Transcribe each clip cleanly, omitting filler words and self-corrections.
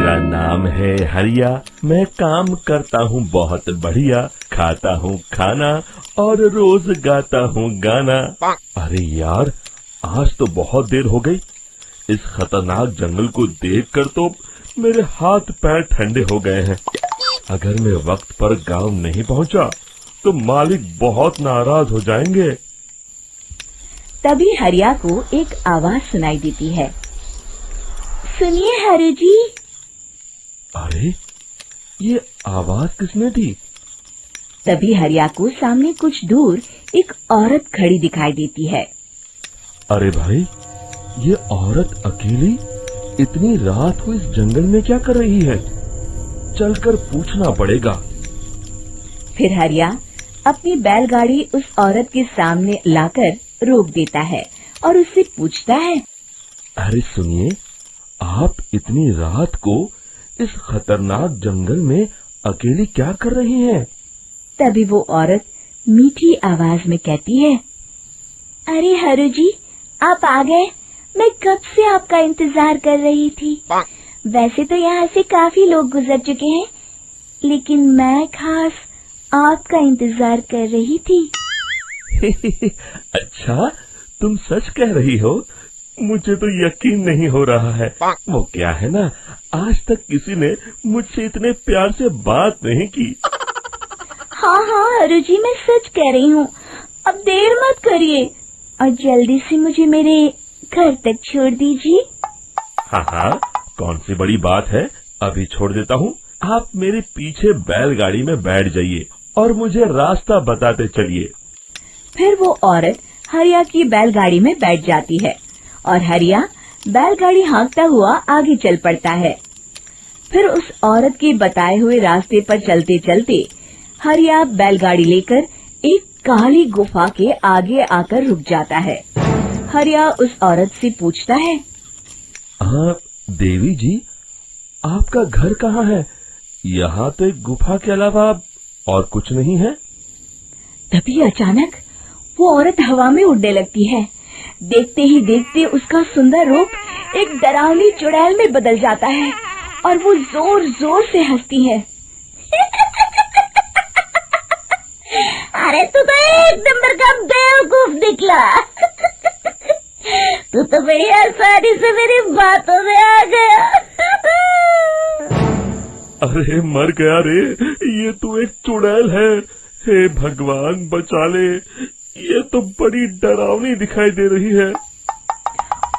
मेरा नाम है हरिया, मैं काम करता हूँ बहुत बढ़िया, खाता हूँ खाना और रोज गाता हूँ गाना। अरे यार, आज तो बहुत देर हो गई। इस खतरनाक जंगल को देखकर तो मेरे हाथ पैर ठंडे हो गए हैं। अगर मैं वक्त पर गांव नहीं पहुंचा तो मालिक बहुत नाराज हो जाएंगे। तभी हरिया को एक आवाज सुनाई देती है। सुनिए हरु जी। अरे, ये आवाज किसने दी? तभी हरिया को सामने कुछ दूर एक औरत खड़ी दिखाई देती है। अरे भाई, ये औरत अकेली इतनी रात को इस जंगल में क्या कर रही है? चलकर पूछना पड़ेगा। फिर हरिया अपनी बैलगाड़ी उस औरत के सामने लाकर रोक देता है और उससे पूछता है। अरे सुनिए, आप इतनी रात को इस खतरनाक जंगल में अकेली क्या कर रही हैं? तभी वो औरत मीठी आवाज में कहती है। अरे हरु जी, आप आ गए। मैं कब से आपका इंतजार कर रही थी। वैसे तो यहाँ से काफी लोग गुजर चुके हैं, लेकिन मैं खास आपका इंतजार कर रही थी। अच्छा, तुम सच कह रही हो? मुझे तो यकीन नहीं हो रहा है। वो क्या है ना, आज तक किसी ने मुझसे इतने प्यार से बात नहीं की। हाँ हाँ हरु जी, मैं सच कह रही हूँ। अब देर मत करिए और जल्दी से मुझे मेरे घर तक छोड़ दीजिए। हाँ हाँ, कौन सी बड़ी बात है, अभी छोड़ देता हूँ। आप मेरे पीछे बैलगाड़ी में बैठ जाइए और मुझे रास्ता बताते चलिए। फिर वो औरत हरिया की बैलगाड़ी में बैठ जाती है और हरिया बैलगाड़ी हाँकता हुआ आगे चल पड़ता है। फिर उस औरत के बताए हुए रास्ते पर चलते चलते हरिया बैलगाड़ी लेकर एक काली गुफा के आगे आकर रुक जाता है। हरिया उस औरत से पूछता है। हाँ देवी जी, आपका घर कहाँ है? यहाँ तो एक गुफा के अलावा और कुछ नहीं है। तभी अचानक वो औरत हवा में उड़ने लगती है। देखते ही देखते उसका सुंदर रूप एक डरावनी चुड़ैल में बदल जाता है और वो जोर जोर से हंसती है। अरे तू तो एक नंबर का बेवकूफ निकला। तू तो बड़ी आसानी से मेरी बातों में आ गया। अरे मर गया रे, ये तो एक चुड़ैल है। हे भगवान बचा ले, ये तो बड़ी डरावनी दिखाई दे रही है।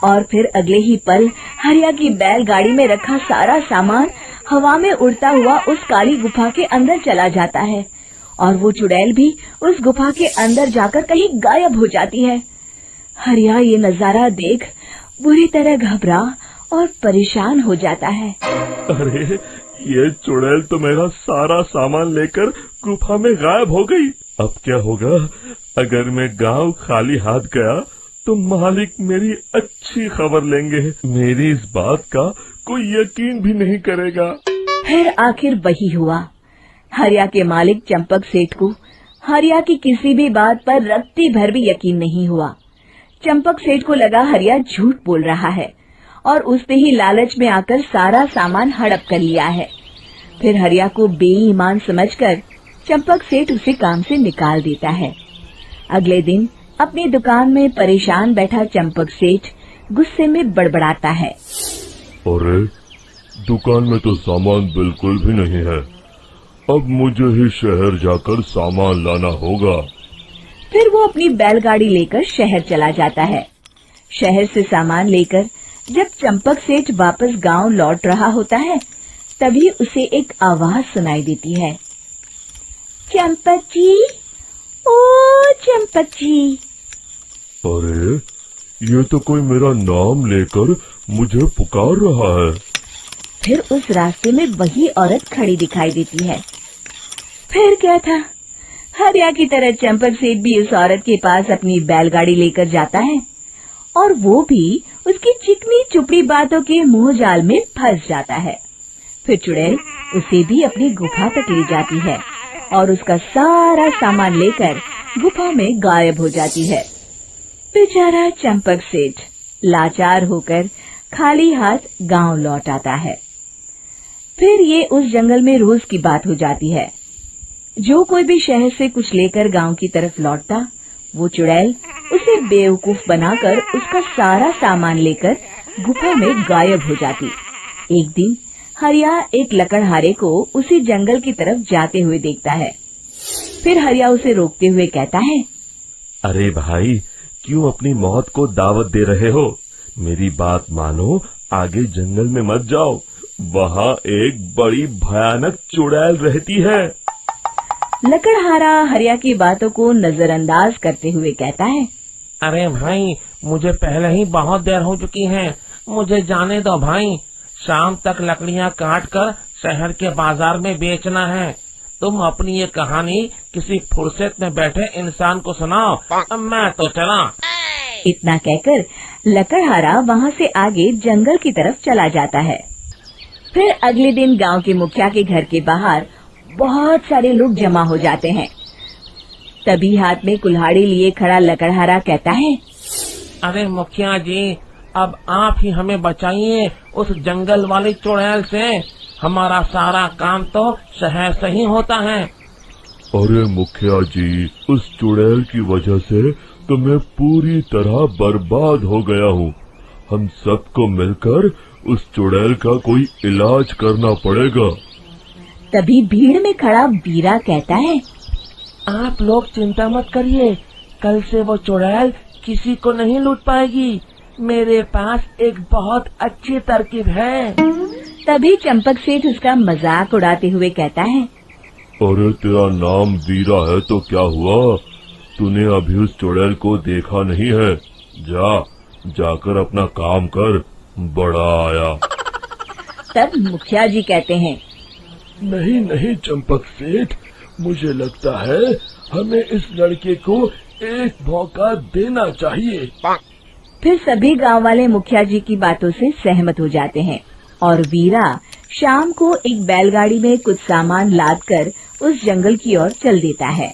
और फिर अगले ही पल हरिया की बैलगाड़ी में रखा सारा सामान हवा में उड़ता हुआ उस काली गुफा के अंदर चला जाता है और वो चुड़ैल भी उस गुफा के अंदर जाकर कहीं गायब हो जाती है। हरिया ये नजारा देख बुरी तरह घबरा और परेशान हो जाता है। अरे, ये चुड़ैल तो मेरा सारा सामान लेकर गुफा में गायब हो गई। अब क्या होगा? अगर मैं गांव खाली हाथ गया तो मालिक मेरी अच्छी खबर लेंगे। मेरी इस बात का कोई यकीन भी नहीं करेगा। फिर आखिर वही हुआ। हरिया के मालिक चंपक सेठ को हरिया की किसी भी बात पर रत्ती भर भी यकीन नहीं हुआ। चंपक सेठ को लगा हरिया झूठ बोल रहा है और उसने ही लालच में आकर सारा सामान हड़प कर लिया है। फिर हरिया को बेईमान समझकर चंपक सेठ उसे काम से निकाल देता है। अगले दिन अपनी दुकान में परेशान बैठा चंपक सेठ गुस्से में बड़बड़ाता है। अरे, दुकान में तो सामान बिल्कुल भी नहीं है। अब मुझे ही शहर जाकर सामान लाना होगा। फिर वो अपनी बैलगाड़ी लेकर शहर चला जाता है। शहर से सामान लेकर जब चंपक सेठ वापस गांव लौट रहा होता है, तभी उसे एक आवाज सुनाई देती है। चंपक जी, ओ चंपक जी। अरे, ये तो कोई मेरा नाम लेकर मुझे पुकार रहा है। फिर उस रास्ते में वही औरत खड़ी दिखाई देती है। फिर क्या था, हरिया की तरह चंपक सेठ भी उस औरत के पास अपनी बैलगाड़ी लेकर जाता है और वो भी उसकी चिकनी चुपड़ी बातों के मुंह जाल में फंस जाता है। फिर चुड़ैल उसे भी अपनी गुफा तक ले जाती है और उसका सारा सामान लेकर गुफा में गायब हो जाती है। बेचारा चंपक सेठ लाचार होकर खाली हाथ गांव लौट आता है। फिर ये उस जंगल में रोज की बात हो जाती है। जो कोई भी शहर से कुछ लेकर गांव की तरफ लौटता, वो चुड़ैल उसे बेवकूफ बनाकर उसका सारा सामान लेकर गुफा में गायब हो जाती। एक दिन हरिया एक लकड़हारे को उसी जंगल की तरफ जाते हुए देखता है। फिर हरिया उसे रोकते हुए कहता है, अरे भाई, क्यों अपनी मौत को दावत दे रहे हो? मेरी बात मानो, आगे जंगल में मत जाओ, वहाँ एक बड़ी भयानक चुड़ैल रहती है। लकड़हारा हरिया की बातों को नजरअंदाज करते हुए कहता है, अरे भाई, मुझे पहले ही बहुत देर हो चुकी है, मुझे जाने दो भाई। शाम तक लकड़ियाँ काट कर शहर के बाजार में बेचना है। तुम अपनी ये कहानी किसी फुर्सत में बैठे इंसान को सुनाओ, मैं तो चला। इतना कहकर लकड़हारा वहाँ से आगे जंगल की तरफ चला जाता है। फिर अगले दिन गांव के मुखिया के घर के बाहर बहुत सारे लोग जमा हो जाते हैं। तभी हाथ में कुल्हाड़ी लिए खड़ा लकड़हारा कहता है, अरे मुखिया जी, अब आप ही हमें बचाइए उस जंगल वाली चुड़ैल से। हमारा सारा काम तो शहर से ही होता है। अरे मुखिया जी, उस चुड़ैल की वजह से तो मैं पूरी तरह बर्बाद हो गया हूँ। हम सबको मिलकर उस चुड़ैल का कोई इलाज करना पड़ेगा। तभी भीड़ में खड़ा वीरा कहता है, आप लोग चिंता मत करिए, कल से वो चुड़ैल किसी को नहीं लूट पाएगी। मेरे पास एक बहुत अच्छी तरकीब है। तभी चंपक सेठ उसका मजाक उड़ाते हुए कहता है, अरे तेरा नाम वीरा है तो क्या हुआ? तूने अभी उस चुड़ैल को देखा नहीं है? जाकर अपना काम कर, बड़ा आया। तब मुखिया जी कहते हैं, नहीं नहीं चंपक सेठ, मुझे लगता है हमें इस लड़के को एक मौका देना चाहिए। फिर सभी गांव वाले मुखिया जी की बातों से सहमत हो जाते हैं और वीरा शाम को एक बैलगाड़ी में कुछ सामान लादकर उस जंगल की ओर चल देता है।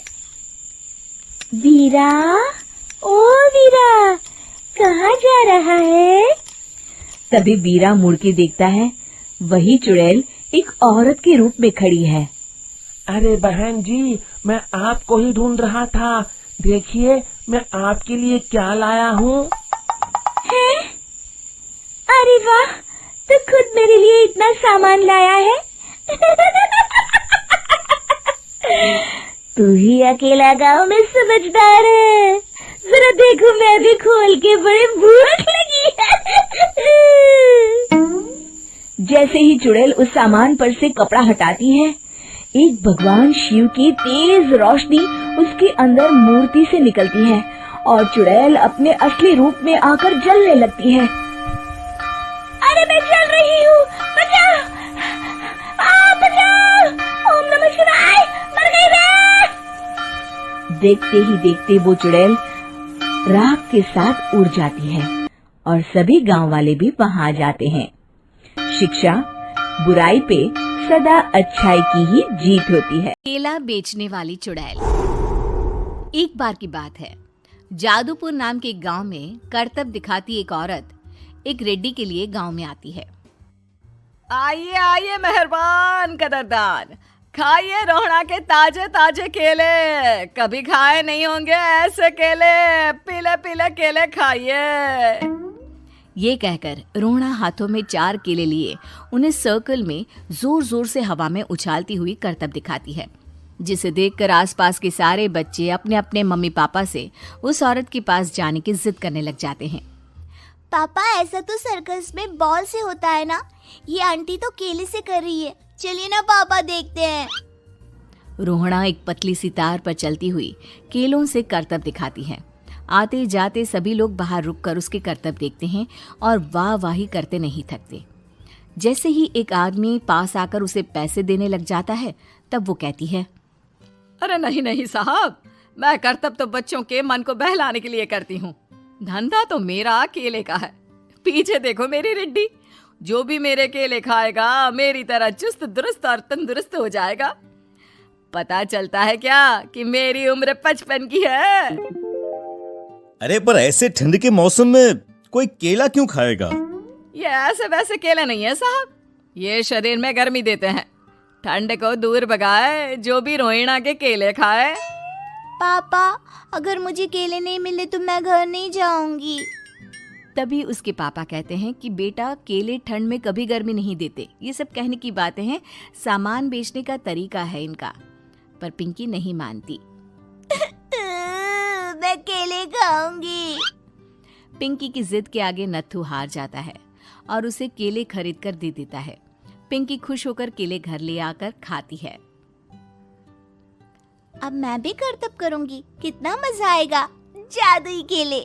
वीरा, ओ वीरा, कहाँ जा रहा है? तभी वीरा मुड़ के देखता है, वही चुड़ैल एक औरत के रूप में खड़ी है। अरे बहन जी, मैं आपको ही ढूंढ रहा था। देखिए, मैं आपके लिए क्या लाया हूँ। अरे वाह, तो खुद मेरे लिए इतना सामान लाया है। तू ही अकेला गांव में समझदार है। जरा देखो, मैं भी खोल के, बड़े भूख लगी है। जैसे ही चुड़ैल उस सामान पर से कपड़ा हटाती है, एक भगवान शिव की तेज रोशनी उसके अंदर मूर्ति से निकलती है और चुड़ैल अपने असली रूप में आकर जलने लगती है। अरे मैं जल रही हूँ, बचाओ! बचाओ! ओम नमः शिवाय! मर गई मैं! देखते ही देखते वो चुड़ैल राख के साथ उड़ जाती है और सभी गांव वाले भी वहां जाते हैं। शिक्षा, बुराई पे सदा अच्छाई की ही जीत होती है। केला बेचने वाली चुड़ैल। एक बार की बात है, जादूपुर नाम के गांव में करतब दिखाती एक औरत एक रेड्डी के लिए गांव में आती है। आइए आइए मेहरबान कदरदान, खाइए रोहड़ा के ताजे ताजे केले। कभी खाए नहीं होंगे ऐसे केले। पीले पीले केले खाइए। ये कहकर रोहड़ा हाथों में 4 केले लिए उन्हें सर्कल में जोर जोर से हवा में उछालती हुई करतब दिखाती है, जिसे देखकर आसपास के सारे बच्चे अपने अपने मम्मी पापा से उस औरत के पास जाने की जिद करने लग जाते हैं। पापा, ऐसा तो सर्कस में बॉल से होता है ना, ये आंटी तो केले से कर रही है। चलिए ना पापा, देखते हैं। रोहड़ा एक पतली सी तार पर चलती हुई केलों से करतब दिखाती है। आते जाते सभी लोग बाहर रुककर उसके करतब देखते हैं और वाह वाही करते नहीं थकते। जैसे ही एक आदमी पास आकर उसे पैसे देने लग जाता है, तब वो कहती है, अरे नहीं नहीं साहब, मैं करतब तो बच्चों के मन को बहलाने के लिए करती हूँ। धंधा तो मेरा केले का है। पीछे देखो मेरी रिड्डी, जो भी मेरे केले खाएगा मेरी तरह चुस्त दुरुस्त और तंदुरुस्त हो जाएगा। पता चलता है क्या कि मेरी उम्र 55 की है। अरे पर ऐसे ठंड के मौसम में कोई केला क्यों खाएगा? ये ऐसे वैसे केले नहीं है साहब, ये शरीर में गर्मी देते हैं, ठंड को दूर भगाए, जो भी रोहिणा के केले खाए। पापा, अगर मुझे केले नहीं मिले तो मैं घर नहीं जाऊंगी। तभी उसके पापा कहते हैं कि बेटा, केले ठंड में कभी गर्मी नहीं देते। ये सब कहने की बातें हैं, सामान बेचने का तरीका है इनका। पर पिंकी नहीं मानती। मैं केले खाऊंगी। पिंकी की जिद के आगे नत्थू हार जाता है और उसे केले खरीद कर दे देता है। पिंकी खुश होकर केले घर ले आकर खाती है। अब मैं भी करतब करूंगी, कितना मजा आएगा। जादुई केले।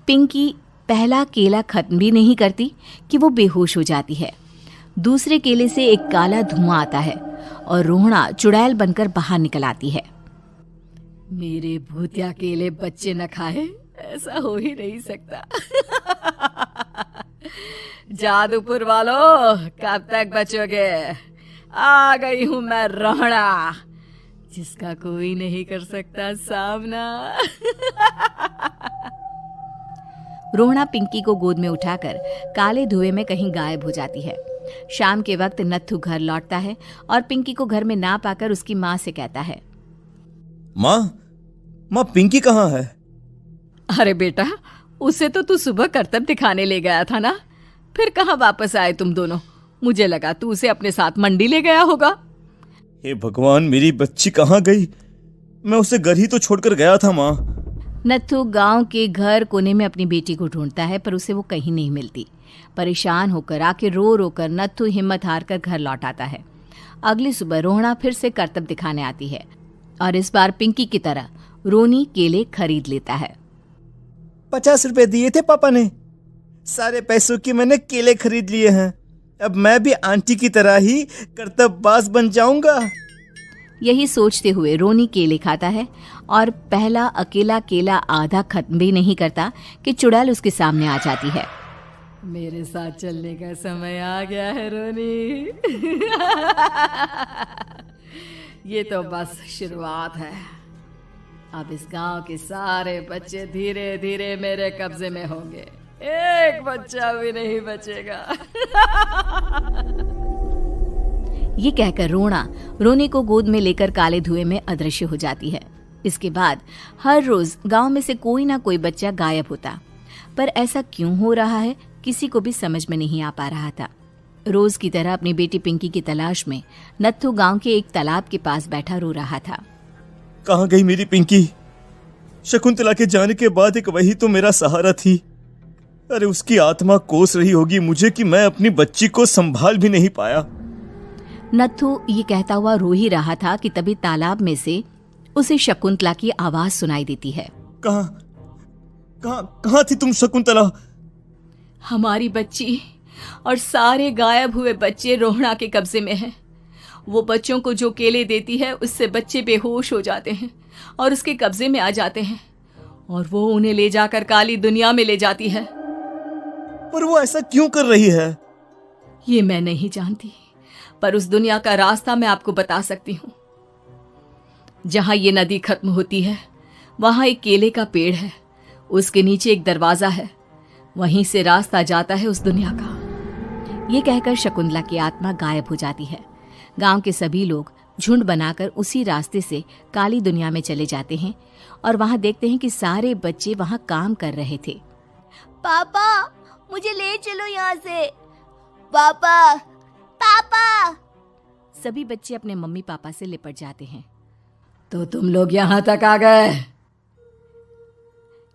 पिंकी पहला केला खत्म भी नहीं करती कि वो बेहोश हो जाती है। दूसरे केले से एक काला धुआं आता है और रोहणा चुड़ैल बनकर बाहर निकल आती है। मेरे भूतिया केले बच्चे न खाए, ऐसा हो ही नहीं सकता। जादूपुर वालों, कब तक बचोगे? आ गई हूं मैं रोहणा, जिसका कोई नहीं कर सकता सामना। रोहणा पिंकी को गोद में उठाकर काले धुएं में कहीं गायब हो जाती है। शाम के वक्त नत्थू घर लौटता है और पिंकी को घर में ना पाकर उसकी माँ से कहता है, माँ पिंकी कहाँ है? अरे बेटा, उसे तो तू सुबह करतब दिखाने ले गया था ना, फिर कहाँ वापस आए तुम दोनों? मुझे लगा तू उसे अपने साथ मंडी ले गया होगा। हे भगवान, मेरी बच्ची कहाँ गई? मैं उसे घर ही तो छोड़कर गया था माँ। नत्थू गांव के घर कोने में अपनी बेटी को ढूंढता है, पर उसे वो कहीं नहीं मिलती। परेशान होकर आके रो रो कर नत्थू हिम्मत हार कर घर लौट आता है। अगली सुबह रोहणा फिर से करतब दिखाने आती है और इस बार पिंकी की तरह रोनी केले खरीद लेता है। 50 रुपए दिए थे पापा ने, सारे पैसों की मैंने केले खरीद लिए हैं। अब मैं भी आंटी की तरह ही करतबबाज बन जाऊंगा। यही सोचते हुए रोनी केले खाता है और पहला अकेला केला आधा खत्म भी नहीं करता कि चुड़ैल उसके सामने आ जाती है। मेरे साथ चलने का समय आ गया है रोनी। ये तो बस शुरुआत है। अब इस गांव के सारे बच्चे धीरे धीरे मेरे कब्जे में होंगे, एक बच्चा भी नहीं बचेगा। ये कहकर रोनी को गोद में लेकर काले धुएं में अदृश्य हो जाती है। इसके बाद हर रोज गांव में से कोई ना कोई बच्चा गायब होता, पर ऐसा क्यों हो रहा है किसी को भी समझ में नहीं आ पा रहा था। रोज की तरह अपनी बेटी पिंकी की तलाश में नत्थू गांव के एक तालाब के पास बैठा रो रहा था। कहाँ गई मेरी पिंकी? शकुंतला के जाने के बाद एक वही तो मेरा सहारा थी। अरे उसकी आत्मा कोस रही होगी मुझे कि मैं अपनी बच्ची को संभाल भी नहीं पाया। नत्थू ये कहता हुआ रो ही रहा था कि तभी तालाब में से उसे शकुंतला की आवाज सुनाई देती है। कहाँ थी तुम शकुंतला? हमारी बच्ची और सारे गायब हुए बच्चे रोहणा के कब्जे में हैं। वो बच्चों को जो केले देती है उससे बच्चे बेहोश हो जाते हैं और उसके कब्जे में आ जाते हैं और वो उन्हें ले जाकर काली दुनिया में ले जाती है। पर वो ऐसा क्यों कर रही है? ये मैं नहीं जानती, पर उस दुनिया का रास्ता मैं आपको बता सकती हूँ। जहां ये नदी खत्म होती है वहां एक केले का पेड़ है, उसके नीचे एक दरवाजा है, वहीं से रास्ता जाता है उस दुनिया का। ये कहकर शकुंतला की आत्मा गायब हो जाती है। गांव के सभी लोग झुंड बनाकर उसी रास्ते से काली दुनिया में चले जाते हैं और वहां देखते हैं कि सारे बच्चे वहां काम कर रहे थे। पापा, मुझे ले चलो यहाँ से। पापा, पापा। सभी बच्चे अपने मम्मी पापा से लिपट जाते हैं। तो तुम लोग यहाँ तक आ गए?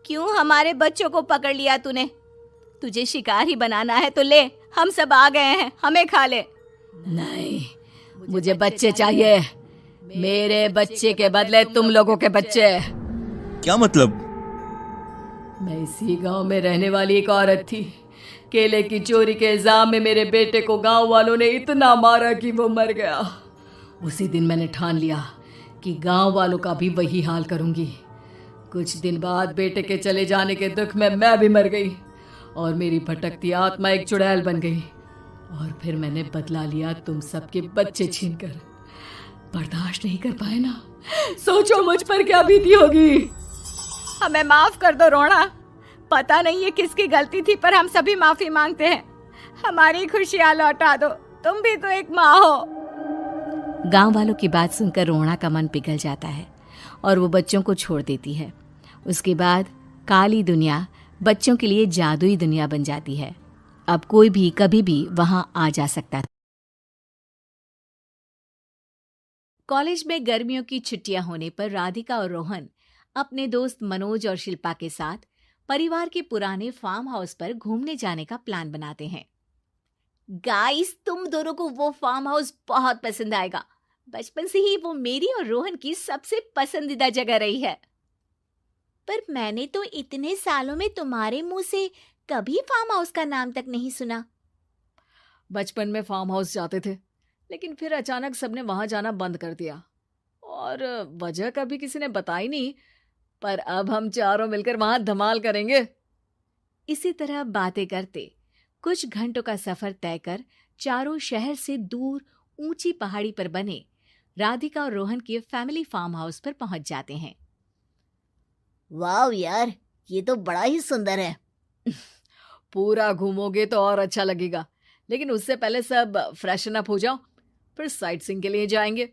क्यों हमारे बच्चों को पकड़ लिया तूने? तुझे शिकार ही बनाना है तो ले, हम सब आ गए हैं, हमें खा ले। नहीं, मुझे बच्चे चाहिए। मेरे बच्चे के बदले तुम लोगों के बच्चे। क्या मतलब? मैं इसी गांव में रहने वाली एक औरत थी। केले की चोरी के इल्जाम में मेरे बेटे को गांव वालों ने इतना मारा कि वो मर गया। उसी दिन मैंने ठान लिया कि गांव वालों का भी वही हाल करूंगी। कुछ दिन बाद बेटे के चले जाने के दुख में मैं भी मर गई और मेरी भटकती आत्मा एक चुड़ैल बन गई। और फिर मैंने बदला लिया तुम सबके बच्चे छीनकर। बर्दाश्त नहीं कर पाए ना, सोचो मुझ पर क्या बीती होगी। हमें माफ कर दो रोहणा, पता नहीं ये किसकी गलती थी, पर हम सभी माफी मांगते हैं। हमारी खुशियाँ लौटा दो, तुम भी तो एक माँ हो। गांव वालों की बात सुनकर रोहणा का मन पिघल जाता है और वो बच्चों को छोड़ देती है। उसके बाद काली दुनिया बच्चों के लिए जादुई दुनिया बन जाती है। अब कोई भी कभी भी वहां आ जा सकता था। कॉलेज में गर्मियों की छुट्टियां होने पर राधिका और रोहन अपने दोस्त मनोज और शिल्पा के साथ परिवार के पुराने फार्म हाउस पर घूमने जाने का प्लान बनाते हैं। गाइस, तुम दोनों को वो फार्म हाउस बहुत पसंद आएगा। बचपन से ही वो मेरी और रोहन की सबसे पसंदीदा जगह रही है। पर मैंने तो इतने सालों में तुम्हारे मुंह से कभी फार्म हाउस का नाम तक नहीं सुना। बचपन में फार्म हाउस जाते थे, लेकिन फिर अचानक सबने वहां जाना बंद कर दिया और वजह कभी किसी ने बताई नहीं। पर अब हम चारों मिलकर वहां धमाल करेंगे। इसी तरह बातें करते कुछ घंटों का सफर तय कर चारों शहर से दूर ऊंची पहाड़ी पर बने राधिका और रोहन के फैमिली फार्म हाउस पर पहुंच जाते हैं। वाह यार, ये तो बड़ा ही सुंदर है। पूरा घूमोगे तो और अच्छा लगेगा, लेकिन उससे पहले सब फ्रेशन अप हो जाओ, फिर साइट सीइंग के लिए जाएंगे।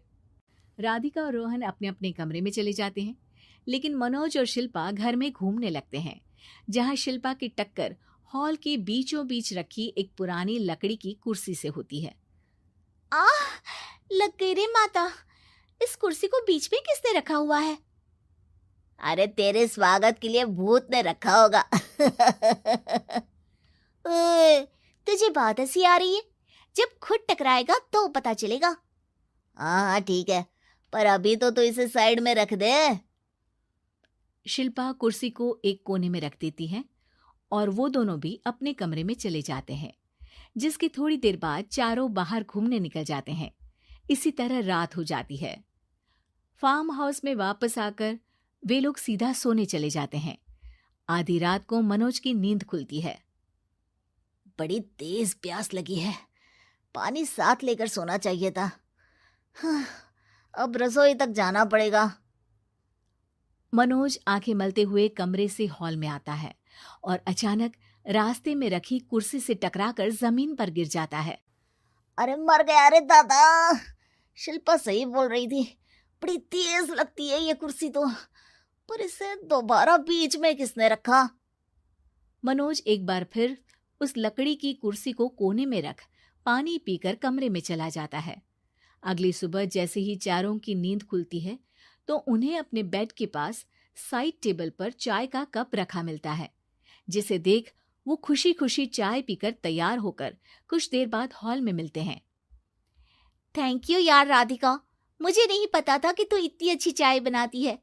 राधिका और रोहन अपने अपने कमरे में चले जाते हैं, लेकिन मनोज और शिल्पा घर में घूमने लगते हैं, जहां शिल्पा की टक्कर हॉल के बीचों बीच रखी एक पुरानी लकड़ी की कुर्सी से होती है। लग गई रे माता, इस कुर्सी को बीच में किसने रखा हुआ है? अरे तेरे स्वागत के लिए भूत ने रखा होगा। ओए, तुझे बात हंसी आ रही है? जब खुद टकराएगा तो पता चलेगा। हाँ ठीक है, पर अभी तो इसे साइड में रख दे। शिल्पा कुर्सी को एक कोने में रख देती है और वो दोनों भी अपने कमरे में चले जाते हैं, जिसकी थोड़ी देर बाद चारों बाहर घूमने निकल जाते हैं। इसी तरह रात हो जाती है। फार्म हाउस में वापस आकर वे लोग सीधा सोने चले जाते हैं। आधी रात को मनोज की नींद खुलती है। बड़ी तेज प्यास लगी है, पानी साथ लेकर सोना चाहिए था। हाँ, अब रसोई तक जाना पड़ेगा। मनोज आंखें मलते हुए कमरे से हॉल में आता है और अचानक रास्ते में रखी कुर्सी से टकराकर जमीन पर गिर जाता है। अरे मर गया रे दादा। शिल्पा सही बोल रही थी, बड़ी तेज लगती है ये कुर्सी तो, पर इसे दोबारा बीच में किसने रखा? मनोज एक बार फिर उस लकड़ी की कुर्सी को कोने में रख पानी पीकर कमरे में चला जाता है। अगली सुबह जैसे ही चारों की नींद खुलती है तो उन्हें अपने बेड के पास साइड टेबल पर चाय का कप रखा मिलता है, जिसे देख वो खुशी खुशी चाय पीकर तैयार होकर कुछ देर बाद हॉल में मिलते हैं। थैंक यू यार राधिका, मुझे नहीं पता था कि तू इतनी अच्छी चाय बनाती है।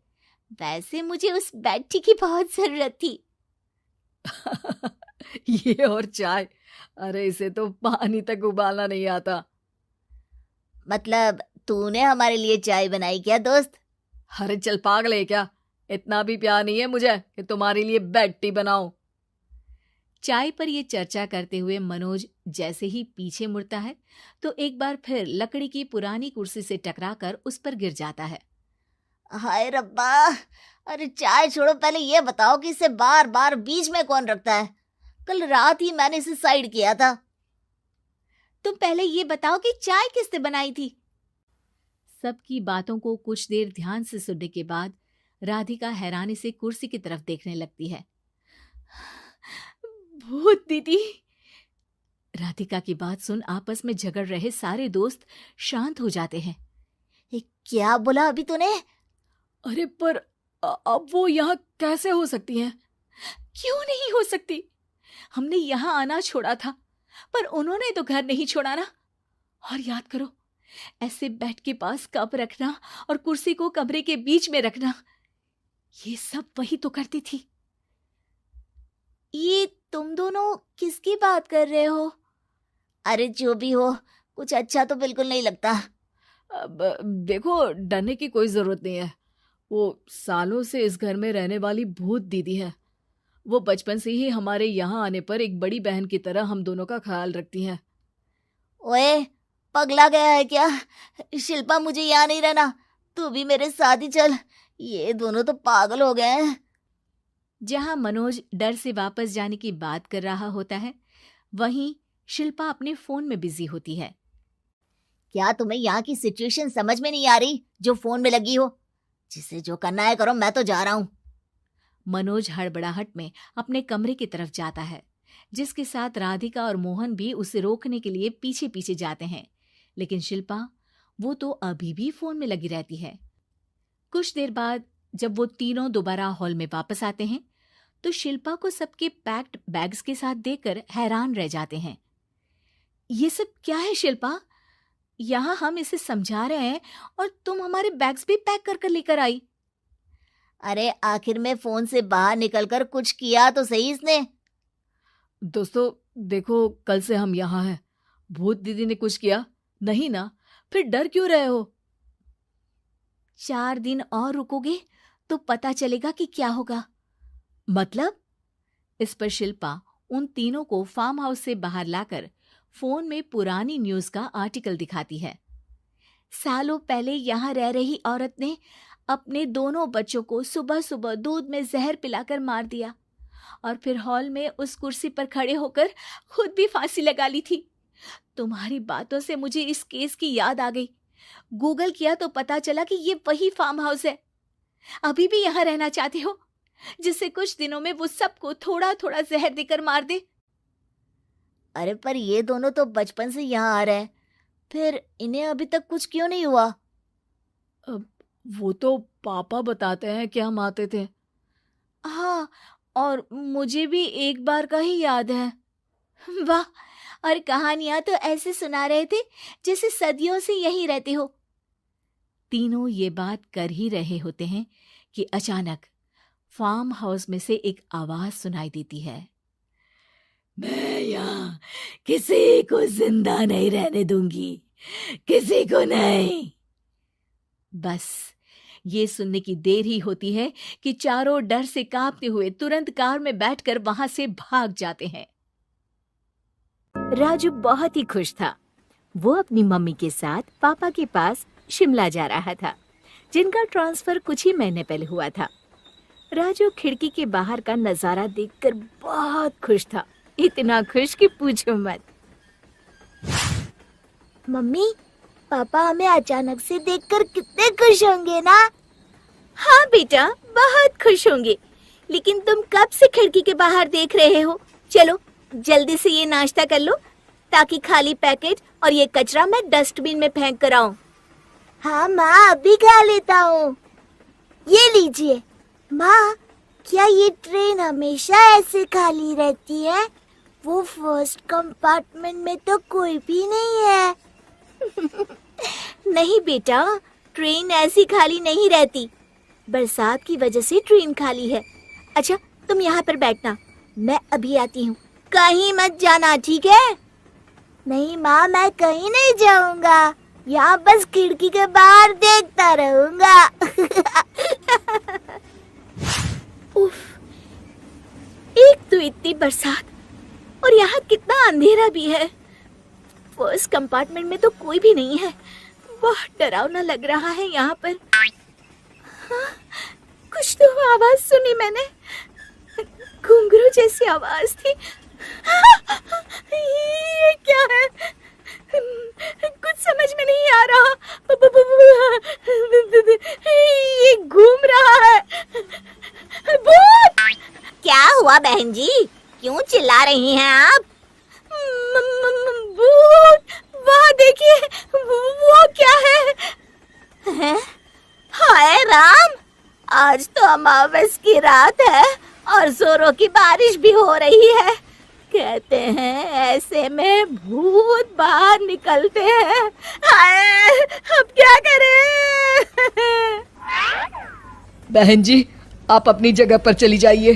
वैसे मुझे उस बेड टी की बहुत जरूरत थी। ये और चाय, अरे इसे तो पानी तक उबालना नहीं आता। मतलब तूने हमारे लिए चाय बनाई क्या दोस्त? अरे चल पागल है क्या, इतना भी प्यार नहीं है मुझे कि तुम्हारे लिए बेड टी बनाऊं। चाय पर ये चर्चा करते हुए मनोज जैसे ही पीछे मुड़ता है तो एक बार फिर लकड़ी की पुरानी कुर्सी से टकराकर उस पर गिर जाता है। हाय रब्बा, अरे चाय छोड़ो, पहले ये बताओ कि इसे बार बार बीच में कौन रखता है? कल रात ही मैंने इसे साइड किया था। तुम पहले ये बताओ कि चाय किसने बनाई थी? सबकी बातों को कुछ देर ध्यान से सुनने के बाद राधिका हैरानी से कुर्सी की तरफ देखने लगती है। भूत दीदी। राधिका की बात सुन आपस में झगड़ रहे सारे दोस्त शांत हो जाते हैं। क्या बोला अभी तूने? अरे पर अब वो यहाँ कैसे हो सकती हैं? क्यों नहीं हो सकती? हमने यहाँ आना छोड़ा था, पर उन्होंने तो घर नहीं छोड़ा ना। और याद करो, ऐसे बेड के पास कप रखना और कुर्सी को कमरे के बीच में रखना, ये सब वही तो करती थी। ये तुम दोनों किसकी बात कर रहे हो? अरे जो भी हो, कुछ अच्छा तो बिल्कुल नहीं लगता। अब देखो, डरने की कोई जरूरत नहीं है। वो सालों से इस घर में रहने वाली भूत दीदी है। वो बचपन से ही हमारे यहाँ आने पर एक बड़ी बहन की तरह हम दोनों का ख्याल रखती हैं। ओए, पगला गया है क्या? शिल्पा, मुझे यहाँ नहीं रहना, तू भी मेरे साथ ही चल। ये दोनों तो पागल हो गए हैं। जहां मनोज डर से वापस जाने की बात कर रहा होता है, वहीं शिल्पा अपने फोन में बिजी होती है। क्या तुम्हें यहाँ की सिचुएशन समझ में नहीं आ रही जो फोन में लगी हो? जिसे जो करना है करो, मैं तो जा रहा हूँ। मनोज हड़बड़ाहट में अपने कमरे की तरफ जाता है, जिसके साथ राधिका और मोहन भी उसे रोकने के लिए पीछे पीछे जाते हैं। लेकिन शिल्पा, वो तो अभी भी फोन में लगी रहती है। कुछ देर बाद जब वो तीनों दोबारा हॉल में वापस आते हैं तो शिल्पा को सबके पैक्ड बैग्स के साथ देखकर हैरान रह जाते हैं। ये सब क्या है शिल्पा? यहाँ हम इसे समझा रहे हैं और तुम हमारे बैग्स भी पैक कर कर लेकर आई। अरे आखिर में फोन से बाहर निकलकर कुछ किया तो सही इसने। दोस्तों देखो, कल से हम यहाँ हैं। भूत दीदी ने कुछ किया नहीं ना? फिर डर क्यों रहे हो? 4 दिन और रुकोगे तो पता चलेगा कि क्या होगा। मतलब? इस पर शिल्पा उन तीनों को फार्म हाउस से बाहर लाकर फोन में पुरानी न्यूज का आर्टिकल दिखाती है। सालों पहले यहाँ रह रही औरत ने अपने दोनों बच्चों को सुबह सुबह दूध में जहर पिलाकर मार दिया और फिर हॉल में उस कुर्सी पर खड़े होकर खुद भी फांसी लगा ली थी। तुम्हारी बातों से मुझे इस केस की याद आ गई। गूगल किया तो पता चला कि ये वही फार्म हाउस है। अभी भी यहाँ रहना चाहते हो, जिससे कुछ दिनों में वो सबको थोड़ा थोड़ा जहर देकर मार दे? अरे पर ये दोनों तो बचपन से यहाँ आ रहे हैं, फिर इन्हें अभी तक कुछ क्यों नहीं हुआ? वो तो पापा बताते हैं कि हम आते थे। हाँ, और मुझे भी एक बार का ही याद है। वाह, और कहानियां तो ऐसे सुना रहे थे जैसे सदियों से यहीं रहते हो। तीनों ये बात कर ही रहे होते हैं कि अचानक फार्म हाउस में से एक आवाज सुनाई देती है। मैं यहाँ किसी को जिंदा नहीं रहने दूंगी, किसी को नहीं। बस ये सुनने की देर ही होती है कि चारों डर से कांपते हुए तुरंत कार में बैठकर वहां से भाग जाते हैं। राजू बहुत ही खुश था। वो अपनी मम्मी के साथ पापा के पास शिमला जा रहा था, जिनका ट्रांसफर कुछ ही महीने पहले हुआ था। राजू खिड़की के बाहर का नजारा देखकर बहुत खुश था, इतना खुश कि पूछो मत। मम्मी, पापा हमें अचानक से देखकर कितने खुश होंगे ना? हाँ बेटा, बहुत खुश होंगे। लेकिन तुम कब से खिड़की के बाहर देख रहे हो? चलो जल्दी से ये नाश्ता कर लो, ताकि खाली पैकेट और ये कचरा मैं डस्टबिन में फेंक कर आऊं। हाँ माँ, अभी खा लेता हूँ। ये लीजिए। माँ, क्या ये ट्रेन हमेशा ऐसे खाली रहती है? वो फर्स्ट कंपार्टमेंट में तो कोई भी नहीं है। नहीं बेटा, ट्रेन ऐसी खाली नहीं रहती। बरसात की वजह से ट्रेन खाली है। अच्छा, तुम यहाँ पर बैठना, मैं अभी आती हूँ। कहीं मत जाना, ठीक है? नहीं माँ, मैं कहीं नहीं जाऊंगा। यहाँ बस खिड़की के बाहर देखता रहूंगा। उफ, एक तो इतनी बरसात और यहाँ कितना अंधेरा भी है। फर्स्ट कंपार्टमेंट में तो कोई भी नहीं है। बहुत डरावना लग रहा है यहाँ पर। हाँ, कुछ तो आवाज सुनी मैंने, घुंघरू जैसी आवाज थी। ये क्या है? कुछ समझ में नहीं आ रहा। ये घूम रहा है। भूत! क्या हुआ बहन जी, क्यों चिल्ला रही हैं आप? भूत! वहाँ देखिए, वो क्या है? हैं? हाय राम, आज तो अमावस की रात है और जोरों की बारिश भी हो रही है। कहते हैं ऐसे में भूत बाहर निकलते हैं। हाय, अब क्या करें? बहन जी, आप अपनी जगह पर चली जाइए।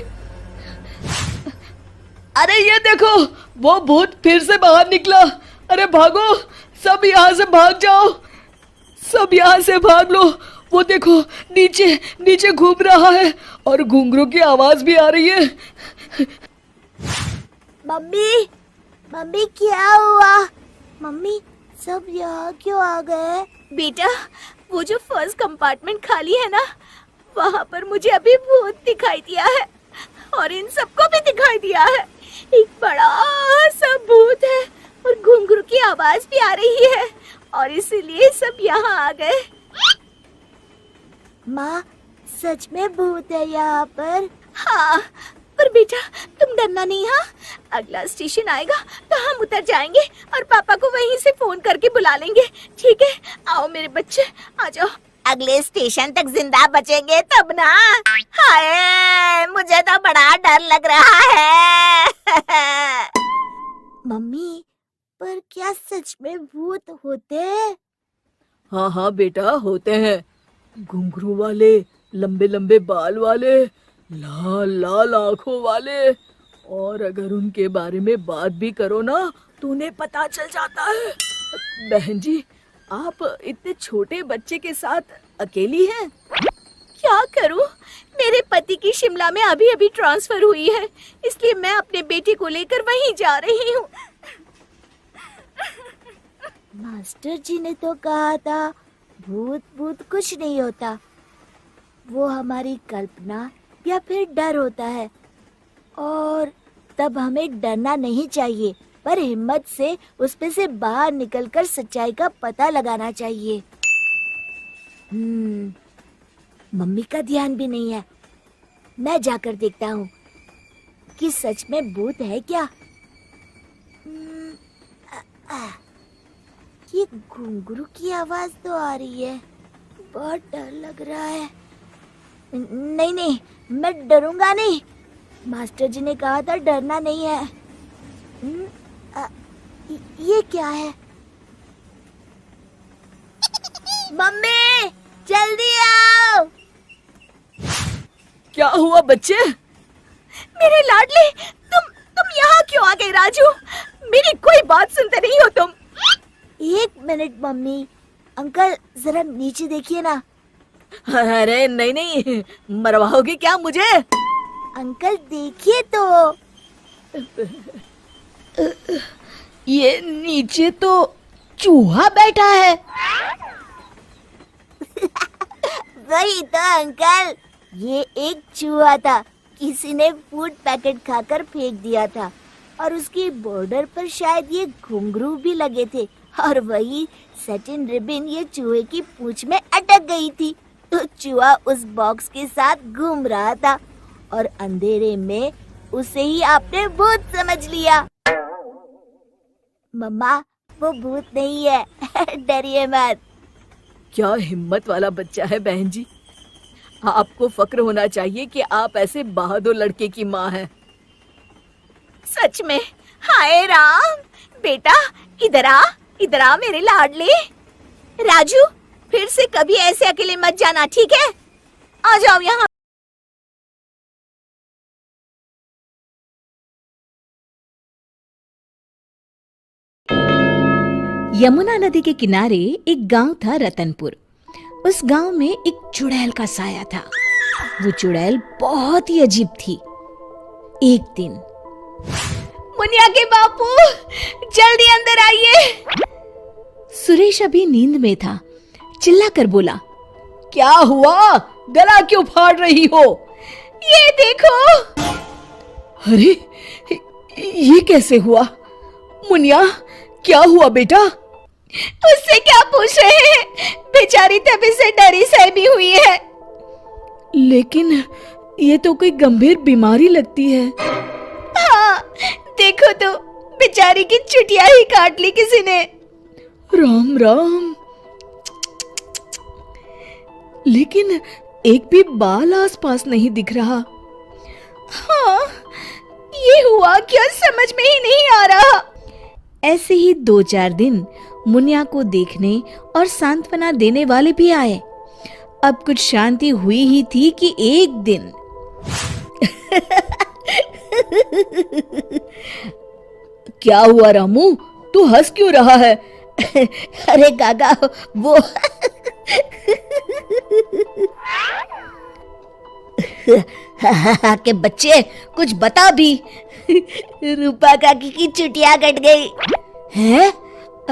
अरे ये देखो, वो भूत फिर से बाहर निकला। अरे भागो, सब यहाँ से भाग जाओ, सब यहाँ से भाग लो। वो देखो, नीचे नीचे घूम रहा है और घुंघरू की आवाज भी आ रही है। मम्मी, मम्मी क्या हुआ? मम्मी, सब यहाँ क्यों आ गए? बेटा, वो जो फर्स्ट कंपार्टमेंट खाली है ना, वहाँ पर मुझे अभी भूत दिखाई दिया है और इन सबको भी दिखाई दिया है। एक बड़ा सा भूत है आवाज भी आ रही है और इसीलिए सब यहाँ आ गए। माँ, सच में भूत है यहाँ पर? हाँ, पर बेटा तुम डरना नहीं। हाँ, अगला स्टेशन आएगा तो हम उतर जाएंगे और पापा को वहीं से फोन करके बुला लेंगे। ठीक है, आओ मेरे बच्चे, आ जाओ। अगले स्टेशन तक जिंदा बचेंगे तब ना। हाय, मुझे तो बड़ा डर लग रहा है। मम्मी, पर क्या सच में भूत होते हैं? हाँ हाँ बेटा, होते हैं। घुंघरू वाले, लंबे लंबे बाल वाले, लाल लाल आंखों वाले, और अगर उनके बारे में बात भी करो ना तो उन्हें पता चल जाता है। बहन जी, आप इतने छोटे बच्चे के साथ अकेली हैं? क्या करूं? मेरे पति की शिमला में अभी अभी ट्रांसफर हुई है, इसलिए मैं अपने बेटे को लेकर वहीं जा रही हूँ। मास्टर जी ने तो कहा था भूत भूत कुछ नहीं होता, वो हमारी कल्पना या फिर डर होता है, और तब हमें डरना नहीं चाहिए, पर हिम्मत से उसमें से बाहर निकलकर सच्चाई का पता लगाना चाहिए। मम्मी का ध्यान भी नहीं है। मैं जाकर देखता हूँ कि सच में भूत है क्या। ये घुंघरू की आवाज तो आ रही है, बहुत डर लग रहा है। नहीं नहीं, मैं डरूंगा नहीं। मास्टर जी ने कहा था डरना नहीं है। ये क्या है? मम्मी, जल्दी आओ। क्या हुआ बच्चे? मेरे लाडले, तुम यहाँ क्यों आ गए? राजू, मेरी कोई बात सुनते नहीं हो तुम। एक मिनट मम्मी, अंकल जरा नीचे देखिए ना। अरे नहीं नहीं, मरवाओगे क्या मुझे? अंकल देखिए तो। ये नीचे तो चूहा बैठा है। वही तो अंकल, ये एक चूहा था। किसी ने फूड पैकेट खाकर फेंक दिया था और उसकी बॉर्डर पर शायद ये घुंघरू भी लगे थे, और वही सैटिन रिबन ये चूहे की पूंछ में अटक गई थी। तो चूहा उस बॉक्स के साथ घूम रहा था और अंधेरे में उसे ही आपने भूत समझ लिया। मम्मा, वो भूत नहीं है। डरिए मत। क्या हिम्मत वाला बच्चा है बहन जी। आपको फक्र होना चाहिए कि आप ऐसे बहादुर लड़के की माँ हैं। सच में। हाय राम, बेटा इधर आ मेरे लाडले। राजू, फिर से कभी ऐसे अकेले मत जाना, ठीक है? आ जाओ यहाँ। यमुना नदी के किनारे एक गांव था, रतनपुर। उस गांव में एक चुड़ैल का साया था। वो चुड़ैल बहुत ही अजीब थी। एक दिन, मुनिया के बापू, जल्दी अंदर आइए। सुरेश अभी नींद में था, चिल्ला कर बोला, क्या हुआ? गला क्यों फाड़ रही हो? ये देखो। अरे, ये कैसे हुआ? मुनिया, क्या हुआ बेटा? उससे क्या पूछ रहे हैं? बेचारी तभी से डरी सहमी हुई है। लेकिन ये तो कोई गंभीर बीमारी लगती है। हाँ, देखो तो, बेचारी की चुटिया ही काट ली किसी ने। राम राम। लेकिन एक भी बाल आसपास नहीं दिख रहा। हाँ, ये हुआ क्या समझ में ही नहीं आ रहा। ऐसे ही 2-4 दिन मुनिया को देखने और सांत्वना देने वाले भी आए। अब कुछ शांति हुई ही थी कि एक दिन क्या हुआ रामू, तू हंस क्यों रहा है? अरे काका, वो के बच्चे, कुछ बता भी। रूपा काकी की चुटिया कट गई है।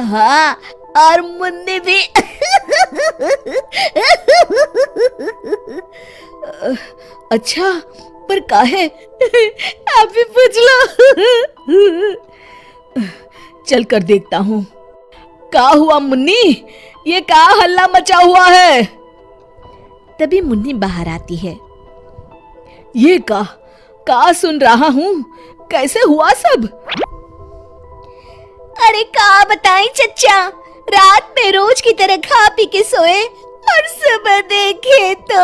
हाँ, और मुन्नी भी। अच्छा, पर काहे? आप भी पूछ लो। चल कर देखता हूँ। का हुआ मुन्नी? ये का हल्ला मचा हुआ है? तभी मुन्नी बाहर आती है। ये का सुन रहा हूँ? कैसे हुआ सब? अरे का बताएं चच्चा, रात में रोज की तरह खा पी के सोए और सुबह देखे तो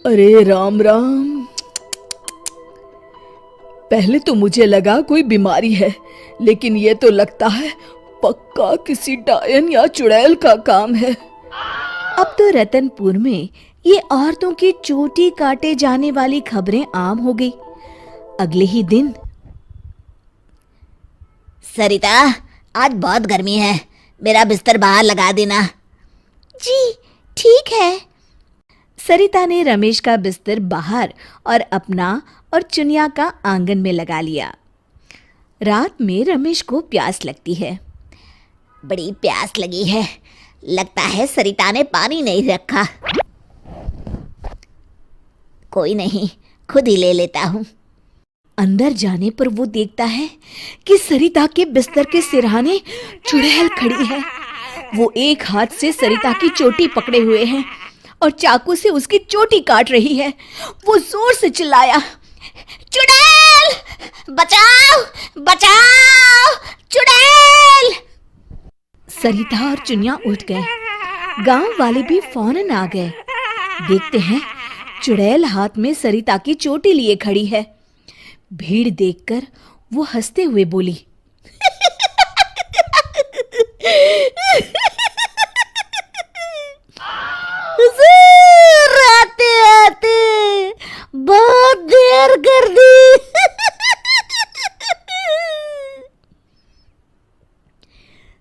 अरे राम राम, पहले तो मुझे लगा कोई बीमारी है, लेकिन ये तो लगता है पक्का किसी डायन या चुड़ैल का काम है। अब तो रतनपुर में ये औरतों की चोटी काटे जाने वाली खबरें आम हो गई। अगले ही दिन, सरिता आज बहुत गर्मी है, मेरा बिस्तर बाहर लगा देना। जी ठीक है। सरिता ने रमेश का बिस्तर बाहर और अपना और चुनिया का आंगन में लगा लिया। रात में रमेश को प्यास लगती है। बड़ी प्यास लगी है, लगता है सरिता ने पानी नहीं रखा। कोई नहीं, खुद ही ले लेता हूँ। अंदर जाने पर वो देखता है कि सरिता के बिस्तर के सिरहाने चुड़ैल खड़ी है। वो एक हाथ से सरिता की चोटी पकड़े हुए है और चाकू से उसकी चोटी काट रही है। वो जोर से चिल्लाया, चुड़ैल बचाओ बचाओ, चुड़ैल। सरिता और चुनिया उठ गए। गांव वाले भी फौरन आ गए। देखते हैं चुड़ैल हाथ में सरिता की चोटी लिए खड़ी है। भीड़ देखकर वो हंसते हुए बोली, आते आते बहुत देर कर दी।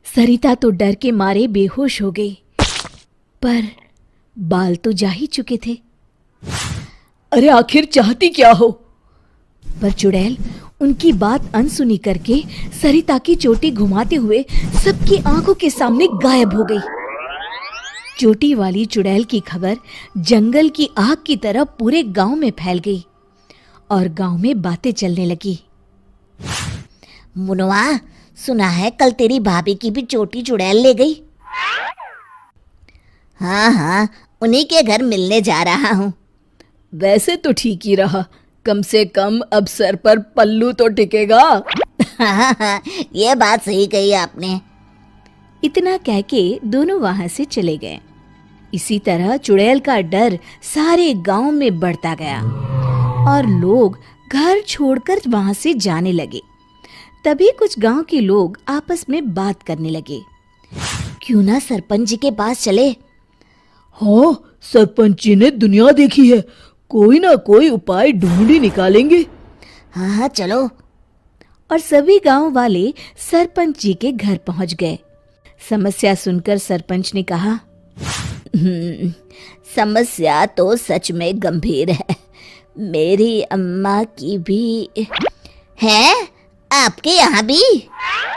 सरिता तो डर के मारे बेहोश हो गई, पर बाल तो जा ही चुके थे। अरे आखिर चाहती क्या हो? पर चुड़ैल उनकी बात अनसुनी करके सरिता की चोटी घुमाते हुए सबकी आंखों के सामने गायब हो गई। चोटी वाली चुड़ैल की खबर जंगल की आग की तरह पूरे गांव में फैल गई और गांव में बातें चलने लगी। मुनवा, सुना है कल तेरी भाभी की भी चोटी चुड़ैल ले गई। हाँ, उन्हीं के घर मिलने जा रहा हूँ। वैसे तो ठीक ही रहा, कम से कम अब सर पर पल्लू तो टिकेगा। हाँ, ये बात सही कही आपने। इतना कह के दोनों वहां से चले गए। इसी तरह चुड़ैल का डर सारे गांव में बढ़ता गया और लोग घर छोड़कर वहां से जाने लगे। तभी कुछ गांव के लोग आपस में बात करने लगे। क्यों ना सरपंच जी के पास चले? हाँ, सरपंच जी ने दुनिया देखी है, कोई ना कोई उपाय ढूंढ ही निकालेंगे। हाँ, चलो। और सभी गांव वाले सरपंच जी के घर पहुंच गए। समस्या सुनकर सरपंच ने कहा, समस्या तो सच में गंभीर है। मेरी अम्मा की भी है, आपके यहाँ भी?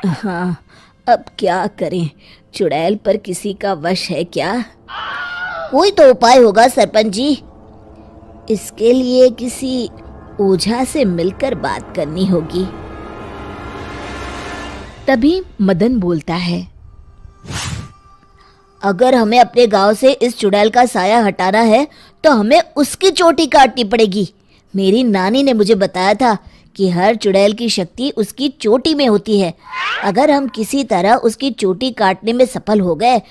हाँ, अब क्या करें, चुड़ैल पर किसी का वश है क्या? कोई तो उपाय होगा सरपंच जी। इसके लिए किसी ओझा से मिलकर बात करनी होगी। तभी मदन बोलता है, अगर हमें अपने गांव से इस चुड़ैल का साया हटाना है तो हमें उसकी चोटी काटनी पड़ेगी। मेरी नानी ने मुझे बताया था कि हर चुड़ैल की शक्ति उसकी चोटी में होती है। अगर हम किसी तरह उसकी चोटी काटने में सफल हो गए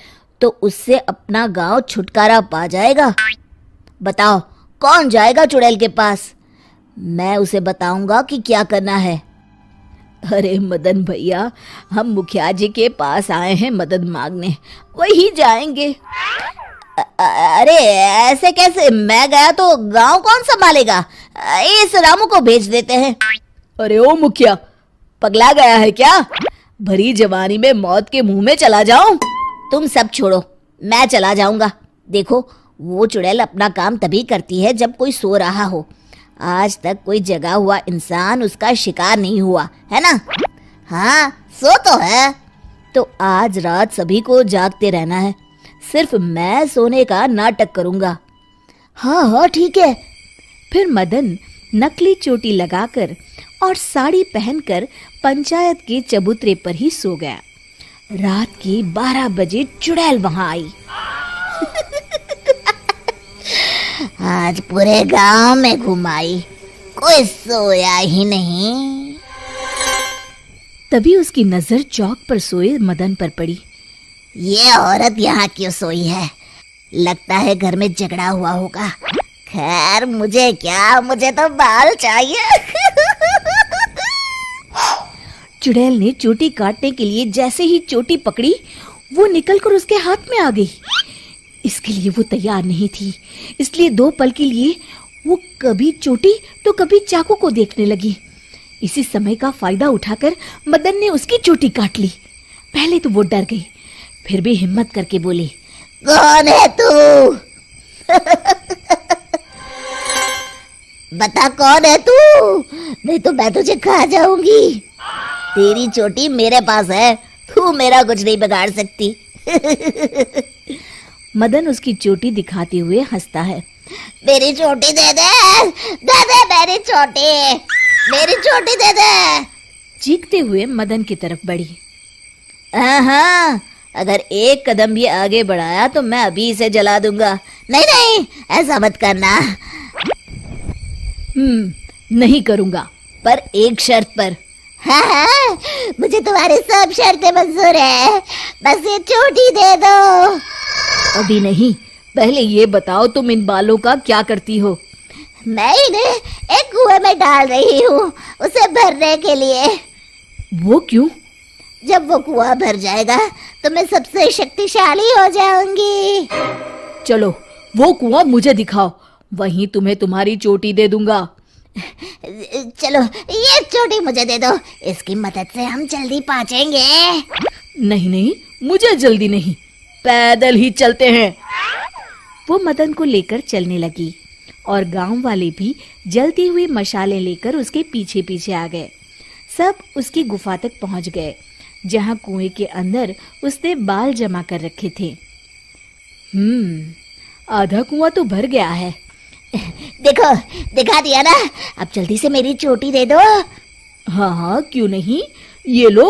तो उससे अपना गांव छुटकारा पा जाएगा। बताओ कौन जाएगा चुड़ैल के पास? मैं उसे बताऊंगा कि क्या करना है। अरे मदन भैया, हम मुखिया जी के पास आए हैं मदद मांगने, वही जाएंगे। अरे ऐसे कैसे? मैं गया तो गांव कौन संभालेगा? इस रामू को भेज देते हैं। अरे ओ मुखिया, पगला गया है क्या? भरी जवानी में मौत के मुंह में चला जाऊं? तुम सब छोड़ो, मैं चला जाऊंगा। देखो, वो चुड़ैल अपना काम तभी करती है जब कोई सो रहा हो। आज तक कोई जगा हुआ इंसान उसका शिकार नहीं हुआ है ना? हाँ, सो तो है। तो आज रात सभी को जागते रहना है, सिर्फ मैं सोने का नाटक करूंगा। हाँ हाँ ठीक है। फिर मदन नकली चोटी लगाकर और साड़ी पहनकर पंचायत के चबूतरे पर ही सो गया। रात के 12 बजे चुड़ैल वहां आई। आज पूरे गांव में घुमाई, कोई सोया ही नहीं। तभी उसकी नजर चौक पर सोए मदन पर पड़ी। ये औरत यहाँ क्यों सोई है? लगता है घर में झगड़ा हुआ होगा। खैर मुझे क्या, मुझे तो बाल चाहिए। चुड़ैल ने चोटी काटने के लिए जैसे ही चोटी पकड़ी, वो निकलकर उसके हाथ में आ गई। इसके लिए वो तैयार नहीं थी, इसलिए 2 पल के लिए वो कभी चोटी तो कभी चाकू को देखने लगी। इसी समय का फायदा उठाकर मदन ने उसकी चोटी काट ली। पहले तो वो डर गई, फिर भी हिम्मत करके बोली, कौन है तू? बता कौन है तू, नहीं तो मैं तुझे खा जाऊंगी। तेरी चोटी मेरे पास है, तू मेरा कुछ नहीं बिगाड़ सकती। मदन उसकी चोटी दिखाते हुए हंसता है। मेरी चोटी दे दे, दे दे मेरी चोटी, मेरी चोटी दे दे। चीखते हुए मदन की तरफ बढ़ी। हाँ, अगर एक कदम भी आगे बढ़ाया तो मैं अभी इसे जला दूंगा। नहीं नहीं, ऐसा मत करना। नहीं करूंगा, पर एक शर्त पर। हाँ, मुझे तुम्हारी सब शर्तें मंजूर है, बस ये चोटी दे दो। अभी नहीं, पहले ये बताओ तुम इन बालों का क्या करती हो? मैं इन्हें एक कुएं में डाल रही हूँ, उसे भरने के लिए। वो क्यों? जब वो कुआं भर जाएगा तो मैं सबसे शक्तिशाली हो जाऊंगी। चलो वो कुआं मुझे दिखाओ, वहीं तुम्हें तुम्हारी चोटी दे दूंगा। चलो ये चोटी मुझे दे दो, इसकी मदद से हम जल्दी पहुंचेंगे। नहीं नहीं, मुझे जल्दी नहीं, पैदल ही चलते हैं। वो मदन को लेकर चलने लगी और गांव वाले भी जलती हुई मशालें लेकर उसके पीछे पीछे आ गए। सब उसकी गुफा तक पहुंच गए, जहां कुएं के अंदर उसने बाल जमा कर रखे थे। आधा कुआं तो भर गया है। देखो, दिखा दिया ना, अब जल्दी से मेरी चोटी दे दो। हाँ, क्यों नहीं, ये लो।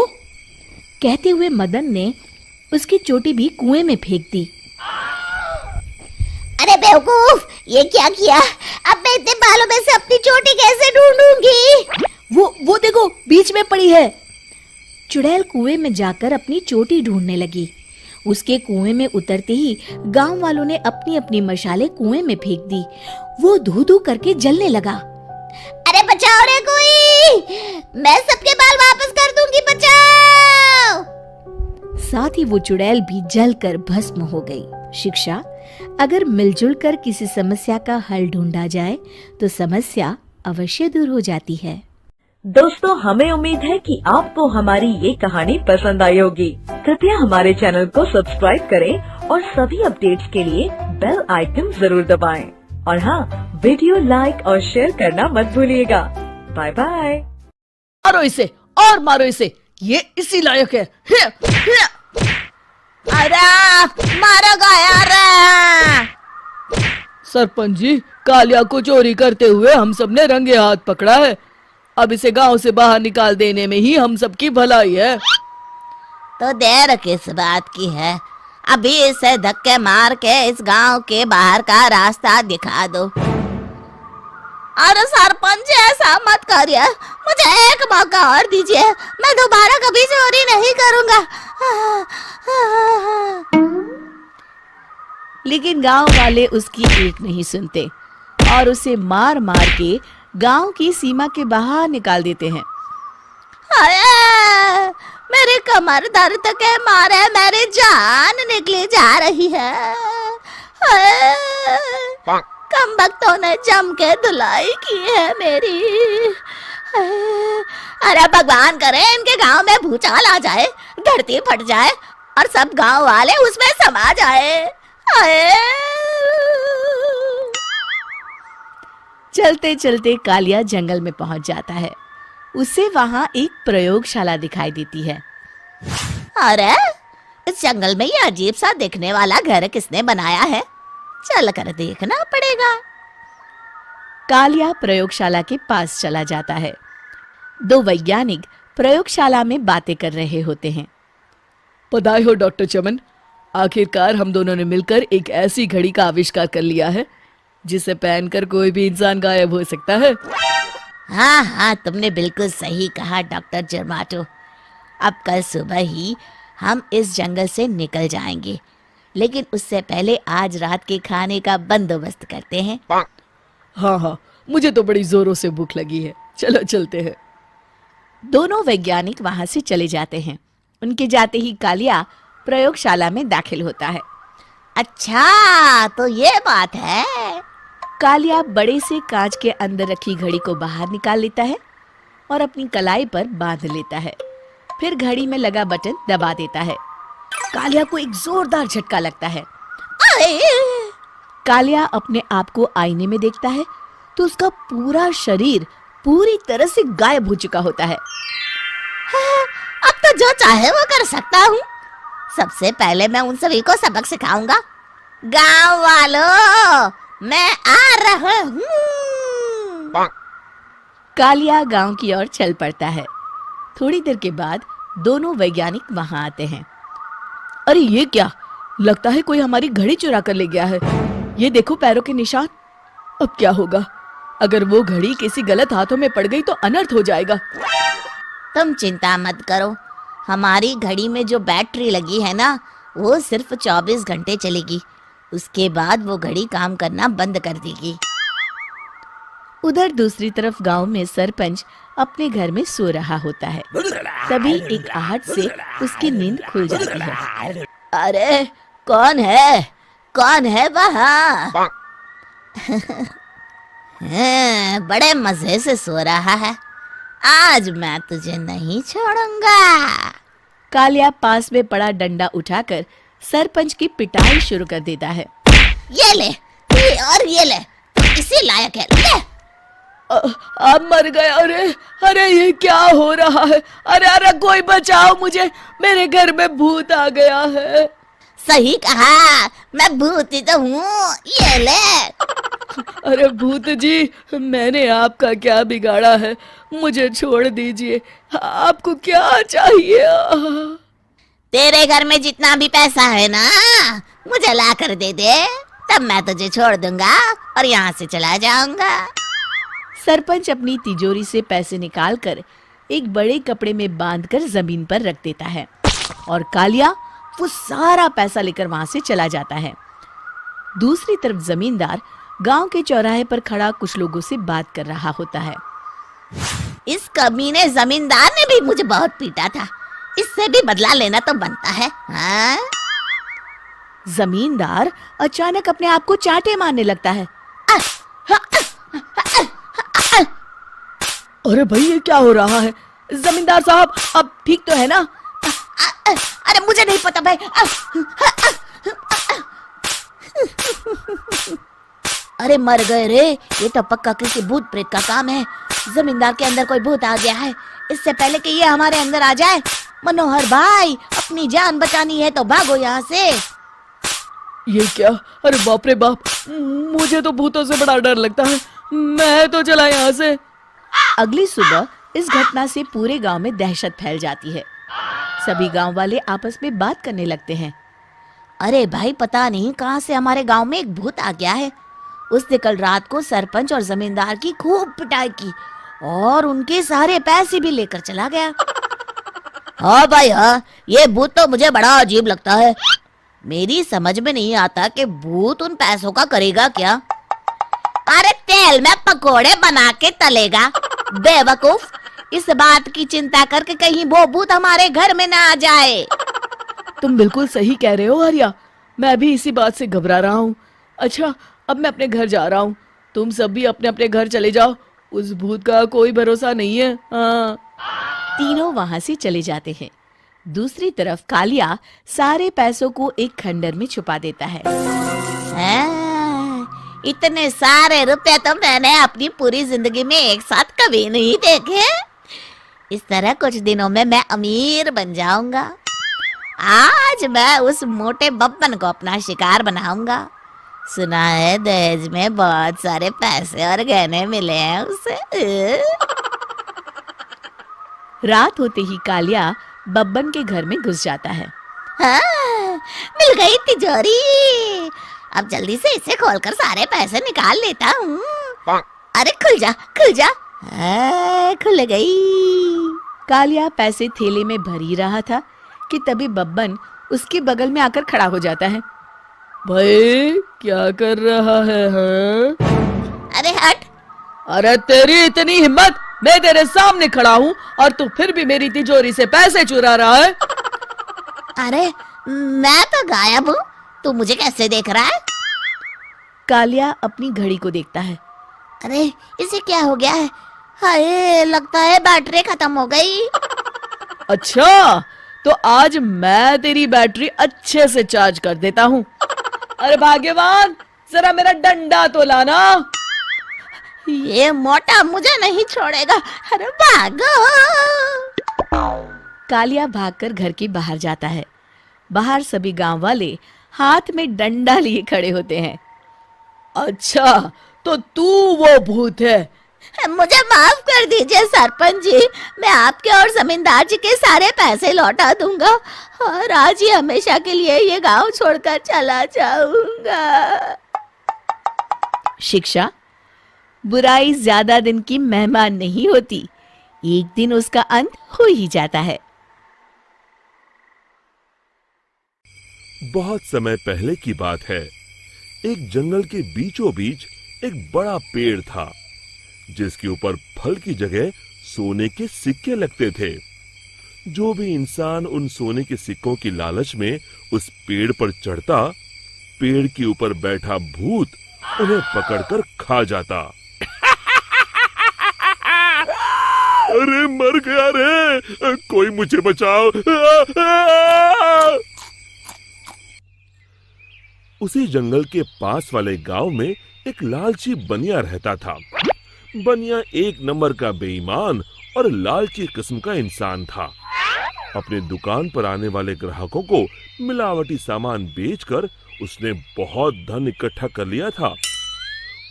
कहते हुए मदन ने उसकी चोटी भी कुएं में फेंक दी। अरे बेवकूफ, ये क्या किया? अब मैं इतने बालों में से अपनी चोटी कैसे ढूंढूंगी? वो देखो, बीच में पड़ी है। चुड़ैल कुएं में जाकर अपनी चोटी ढूंढने लगी। उसके कुएं में उतरते ही गांव वालों ने अपनी अपनी मशालें कुएं में फेंक दी। वो धू धू करके जलने लगा। अरे बचाओ रे कोई, मैं सबके बाल वापस कर दूंगी, बचाओ। साथ ही वो चुड़ैल भी जलकर भस्म हो गई। शिक्षा: अगर मिलजुल कर किसी समस्या का हल ढूंढा जाए तो समस्या अवश्य दूर हो जाती है। दोस्तों, हमें उम्मीद है कि आपको हमारी ये कहानी पसंद आई होगी। कृपया हमारे चैनल को सब्सक्राइब करें और सभी अपडेट्स के लिए बेल आइकन जरूर दबाएं। और हाँ, वीडियो लाइक और शेयर करना मत भूलिएगा। Bye bye. मारो इसे और मारो इसे, ये इसी लायक है। अरे मारो यार। सरपंच जी, कालिया को चोरी करते हुए हम सब ने रंगे हाथ पकड़ा है। अब इसे गांव से बाहर निकाल देने में ही हम सबकी भलाई है। तो देर किस बात की है, अभी इसे धक्के मार के इस गांव के बाहर का रास्ता दिखा दो। अरे सरपंच, ऐसा मत करिए, मुझे एक मौका और दीजिए, मैं दोबारा कभी चोरी नहीं करूंगा। लेकिन गांव वाले उसकी एक नहीं सुनते और उसे मार मार के गांव की सीमा के बाहर निकाल देते हैं। मेरी कमर दर्द के मारे मेरी जान निकली जा रही है। कमबख्तों ने जम के धुलाई की है मेरी। अरे भगवान करे इनके गांव में भूचाल आ जाए, धरती फट जाए और सब गांव वाले उसमें समा जाए। चलते चलते कालिया जंगल में पहुंच जाता है। उसे वहां एक प्रयोगशाला दिखाई देती है। अरे इस जंगल में ये अजीब सा दिखने वाला घर किसने बनाया है? चल कर देखना पड़ेगा। कालिया प्रयोगशाला के पास चला जाता है। दो वैज्ञानिक प्रयोगशाला में बातें कर रहे होते हैं। बधाई हो डॉक्टर चमन, आखिरकार हम दोनों ने मिलकर एक ऐसी घड़ी का आविष्कार कर लिया है जिसे पहनकर कोई भी इंसान गायब हो सकता है। हाँ हाँ, तुमने बिल्कुल सही कहा डॉक्टर जर्माटो। अब कल सुबह ही हम इस जंगल से निकल जाएंगे, लेकिन उससे पहले आज रात के खाने का बंदोबस्त करते हैं। हाँ हाँ, मुझे तो बड़ी जोरों से भूख लगी है, चलो चलते हैं। दोनों वैज्ञानिक वहां से चले जाते हैं। उनके जाते ही कालिया प्रयोगशाला में दाखिल होता है। अच्छा, तो ये बात है। कालिया बड़े से कांच के अंदर रखी घड़ी को बाहर निकाल लेता है और अपनी कलाई पर बांध लेता है। फिर घड़ी में लगा बटन दबा देता है। कालिया को एक जोरदार झटका लगता है। कालिया अपने आप को आईने में देखता है तो उसका पूरा शरीर पूरी तरह से गायब हो चुका होता है। हाँ, अब तो जो चाहे वो कर सकता हूँ। सबसे पहले मैं उन सभी को सबक सिखाऊंगा। गांव वालों, मैं आ रहा हूँ। कालिया गांव की ओर चल पड़ता है। थोड़ी देर के बाद दोनों वैज्ञानिक वहां आते हैं। अरे ये क्या, लगता है कोई हमारी घड़ी चुरा कर ले गया है। ये देखो पैरों के निशान। अब क्या होगा, अगर वो घड़ी किसी गलत हाथों में पड़ गई तो अनर्थ हो जाएगा। तुम चिंता मत करो, हमारी घड़ी में जो बैटरी लगी है ना, वो सिर्फ 24 घंटे चलेगी। उसके बाद वो घड़ी काम करना बंद कर देगी। उधर दूसरी तरफ गांव में सरपंच अपने घर में सो रहा होता है। तभी एक आहट से उसकी नींद खुल जाती है। अरे कौन है, कौन है वहाँ? बड़े मजे से सो रहा है। आज मैं तुझे नहीं छोड़ूंगा। कालिया पास में पड़ा डंडा उठाकर सरपंच की पिटाई शुरू कर देता है। ये ले, और ये ले, इसी लायक है, ले। आप मर गए। अरे अरे ये क्या हो रहा है? अरे अरे कोई बचाओ मुझे, मेरे घर में भूत आ गया है। सही कहा, मैं भूत ही तो हूँ, ये ले। अरे भूत जी, मैंने आपका क्या बिगाड़ा है? मुझे छोड़ दीजिए, आपको क्या चाहिए? तेरे घर में जितना भी पैसा है ना, मुझे ला कर दे दे, तब मैं तुझे छोड़ दूंगा और यहाँ से चला जाऊंगा। सरपंच अपनी तिजोरी से पैसे निकालकर एक बड़े कपड़े में बांधकर जमीन पर रख देता है और कालिया वो सारा पैसा लेकर वहां से चला जाता है। दूसरी तरफ जमींदार गांव के चौराहे पर खड़ा कुछ लोगों से बात कर रहा होता है। इस कमीने जमींदार ने भी मुझे बहुत पीटा था, इससे भी बदला लेना तो बनता है। हाँ? जमींदार अचानक अपने आप को चांटे मारने लगता है। अरे भाई ये क्या हो रहा है? जमींदार साहब, अब ठीक तो है ना? अरे मुझे नहीं पता भाई। अरे मर गए रे, ये तो पक्का किसी भूत प्रेत का काम है। जमींदार के अंदर कोई भूत आ गया है। इससे पहले कि ये हमारे अंदर आ जाए, मनोहर भाई, अपनी जान बचानी है तो भागो यहाँ से। ये क्या? अरे बाप रे बाप, मुझे तो भूतों से बड़ा डर लगता है। मैं तो चला यहाँ से। अगली सुबह इस घटना से पूरे गांव में दहशत फैल जाती है। सभी गांव वाले आपस में बात करने लगते हैं। अरे भाई, पता नहीं कहां से हमारे गांव में एक भूत आ गया है। उसने कल रात को सरपंच और जमींदार की खूब पिटाई की और उनके सारे पैसे भी लेकर चला गया। हाँ भाई हाँ, ये भूत तो मुझे बड़ा अजीब लगता है। मेरी समझ में नहीं आता कि भूत उन पैसों का करेगा क्या। अरे तेल में पकोड़े बना के तलेगा, बेवकूफ। इस बात की चिंता करके कहीं वो भूत हमारे घर में ना आ जाए। तुम बिल्कुल सही कह रहे हो हरिया, मैं भी इसी बात से घबरा रहा हूँ। अच्छा, अब मैं अपने घर जा रहा हूँ, तुम सब भी अपने अपने घर चले जाओ। उस भूत का कोई भरोसा नहीं है। हाँ। तीनों वहां से चले जाते हैं। दूसरी तरफ कालिया सारे पैसों को एक खंडर में छुपा देता है। इतने सारे रुपए तो मैंने अपनी पूरी जिंदगी में एक साथ कभी नहीं देखे। इस तरह कुछ दिनों में मैं अमीर बन जाऊंगा। आज मैं उस मोटे बब्बन को अपना शिकार बनाऊंगा। सुना है दहेज में बहुत सारे पैसे और गहने मिले हैं उसे। रात होते ही कालिया बब्बन के घर में घुस जाता है। हाँ, मिल गई तिजोरी। अब जल्दी से इसे खोलकर सारे पैसे निकाल लेता हूँ। अरे खुल जा खुल जा। खुल गई। कालिया पैसे थैले में भर ही रहा था कि तभी बब्बन उसके बगल में आकर खड़ा हो जाता है। भाई क्या कर रहा है हाँ? अरे हट। अरे तेरी इतनी हिम्मत, मैं तेरे सामने खड़ा हूँ और तू फिर भी मेरी तिजोरी से पैसे चुरा रहा है। अरे मैं तो गायब हूँ, तू मुझे कैसे देख रहा है? कालिया अपनी घड़ी को देखता है। अरे इसे क्या हो गया है? हाय, लगता है बैटरी खत्म हो गई। अच्छा, तो आज मैं तेरी बैटरी अच्छे से चार्ज कर देता हूँ। अरे भाग्यवान, जरा मेरा डंडा तो लाना। ये मोटा मुझे नहीं छोड़ेगा। अरे भागो। कालिया भागकर घर के बाहर जाता है। बाहर सभी गांव वाले हाथ में डंडा लिए खड़े होते हैं। अच्छा, तो तू वो भूत है। मुझे माफ कर दीजिए सरपंच जी, मैं आपके और जमींदार जी के सारे पैसे लौटा दूंगा और आज ही हमेशा के लिए ये गांव छोड़कर चला जाऊंगा। शिक्षा, बुराई ज्यादा दिन की मेहमान नहीं होती, एक दिन उसका अंत हो ही जाता है। बहुत समय पहले की बात है। एक जंगल के बीचों बीच एक बड़ा पेड़ था, जिसके ऊपर फल की जगह सोने के सिक्के लगते थे। जो भी इंसान उन सोने के सिक्कों की लालच में उस पेड़ पर चढ़ता, पेड़ के ऊपर बैठा भूत उन्हें पकड़कर खा जाता। अरे मर गया रे, कोई मुझे बचाओ। उसी जंगल के पास वाले गांव में एक लालची बनिया रहता था। बनिया एक नंबर का बेईमान और लालची किस्म का इंसान था। अपने दुकान पर आने वाले ग्राहकों को मिलावटी सामान बेचकर उसने बहुत धन इकट्ठा कर लिया था।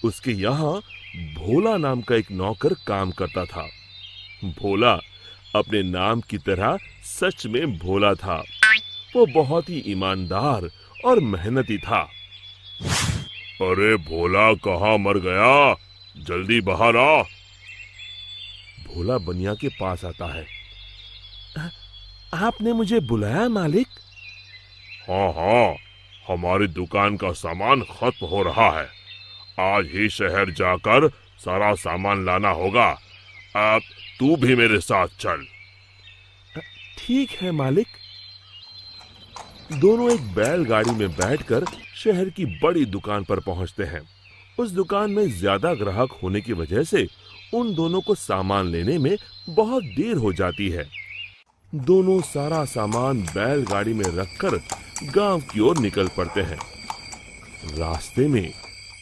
उसके यहाँ भोला नाम का एक नौकर काम करता था। भोला अपने नाम की तरह सच में भोला था। वो बहुत ही ईमानदार और मेहनती था। अरे भोला कहाँ मर गया, जल्दी बाहर आ। भोला बनिया के पास आता है। आपने मुझे बुलाया मालिक? हाँ हाँ, हमारी दुकान का सामान खत्म हो रहा है। आज ही शहर जाकर सारा सामान लाना होगा। अब तू भी मेरे साथ चल। ठीक है मालिक। दोनों एक बैलगाड़ी में बैठकर शहर की बड़ी दुकान पर पहुंचते हैं। उस दुकान में ज्यादा ग्राहक होने की वजह से उन दोनों को सामान लेने में बहुत देर हो जाती है। दोनों सारा सामान बैलगाड़ी में रखकर गांव की ओर निकल पड़ते हैं। रास्ते में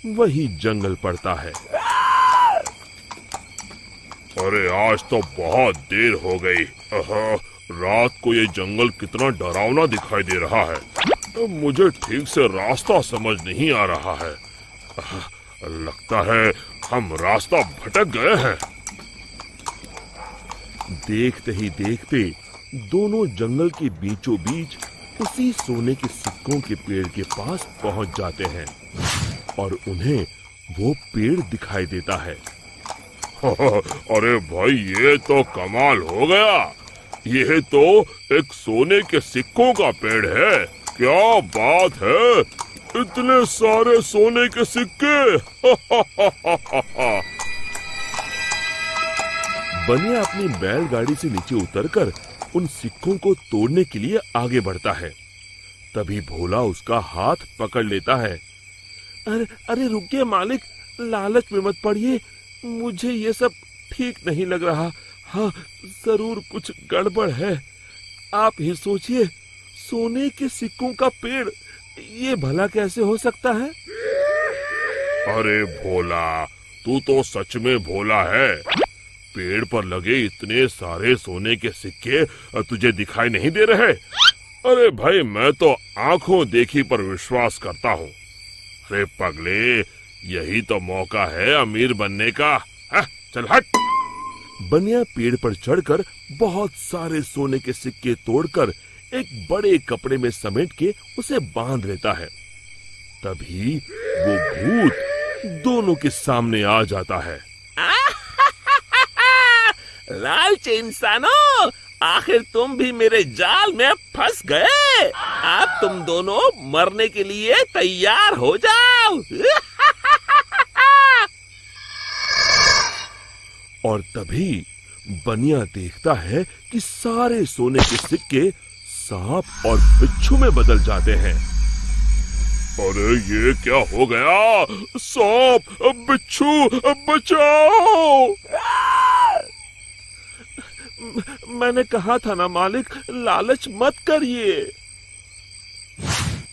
वही जंगल पड़ता है। अरे आज तो बहुत देर हो गई। रात को ये जंगल कितना डरावना दिखाई दे रहा है। मुझे ठीक से रास्ता समझ नहीं आ रहा है। लगता है हम रास्ता भटक गए हैं। देखते ही देखते दोनों जंगल के बीचों बीच उसी सोने के सिक्कों के पेड़ के पास पहुंच जाते हैं और उन्हें वो पेड़ दिखाई देता है। अरे भाई, ये तो कमाल हो गया। ये तो एक सोने के सिक्कों का पेड़ है। क्या बात है, इतने सारे सोने के सिक्के। बनिया अपनी बैलगाड़ी से नीचे उतरकर उन सिक्कों को तोड़ने के लिए आगे बढ़ता है। तभी भोला उसका हाथ पकड़ लेता है। अरे रुकिए मालिक, लालच में मत पड़िए। मुझे ये सब ठीक नहीं लग रहा। हाँ, जरूर कुछ गड़बड़ है। आप ही सोचिए, सोने के सिक्कों का पेड़, ये भला कैसे हो सकता है? अरे भोला, तू तो सच में भोला है। पेड़ पर लगे इतने सारे सोने के सिक्के तुझे दिखाई नहीं दे रहे? अरे भाई, मैं तो आंखों देखी पर विश्वास करता हूँ। अरे पगले, यही तो मौका है अमीर बनने का। चल हट। बनिया पेड़ पर चढ़कर बहुत सारे सोने के सिक्के तोड़कर एक बड़े कपड़े में समेट के उसे बांध लेता है। तभी वो भूत दोनों के सामने आ जाता है। लालची इंसानों, आखिर तुम भी मेरे जाल में फंस गए। अब तुम दोनों मरने के लिए तैयार हो जाओ। और तभी बनिया देखता है कि सारे सोने के सिक्के सांप और बिच्छू में बदल जाते हैं। अरे ये क्या हो गया? सांप, बिच्छू, बचाओ! मैंने कहा था ना मालिक, लालच मत करिए।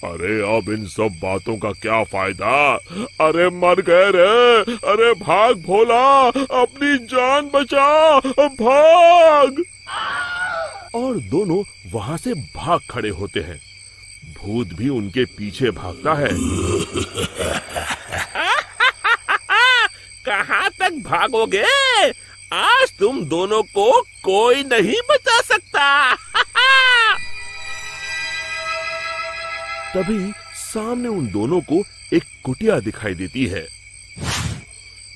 अरे अब इन सब बातों का क्या फायदा? अरे मर गए रे! अरे भाग भोला, अपनी जान बचा, भाग! और दोनों वहां से भाग खड़े होते हैं। भूत भी उनके पीछे भागता है। कहाँ तक भागोगे? आज तुम दोनों को कोई नहीं बचा सकता। तभी सामने उन दोनों को एक कुटिया दिखाई देती है।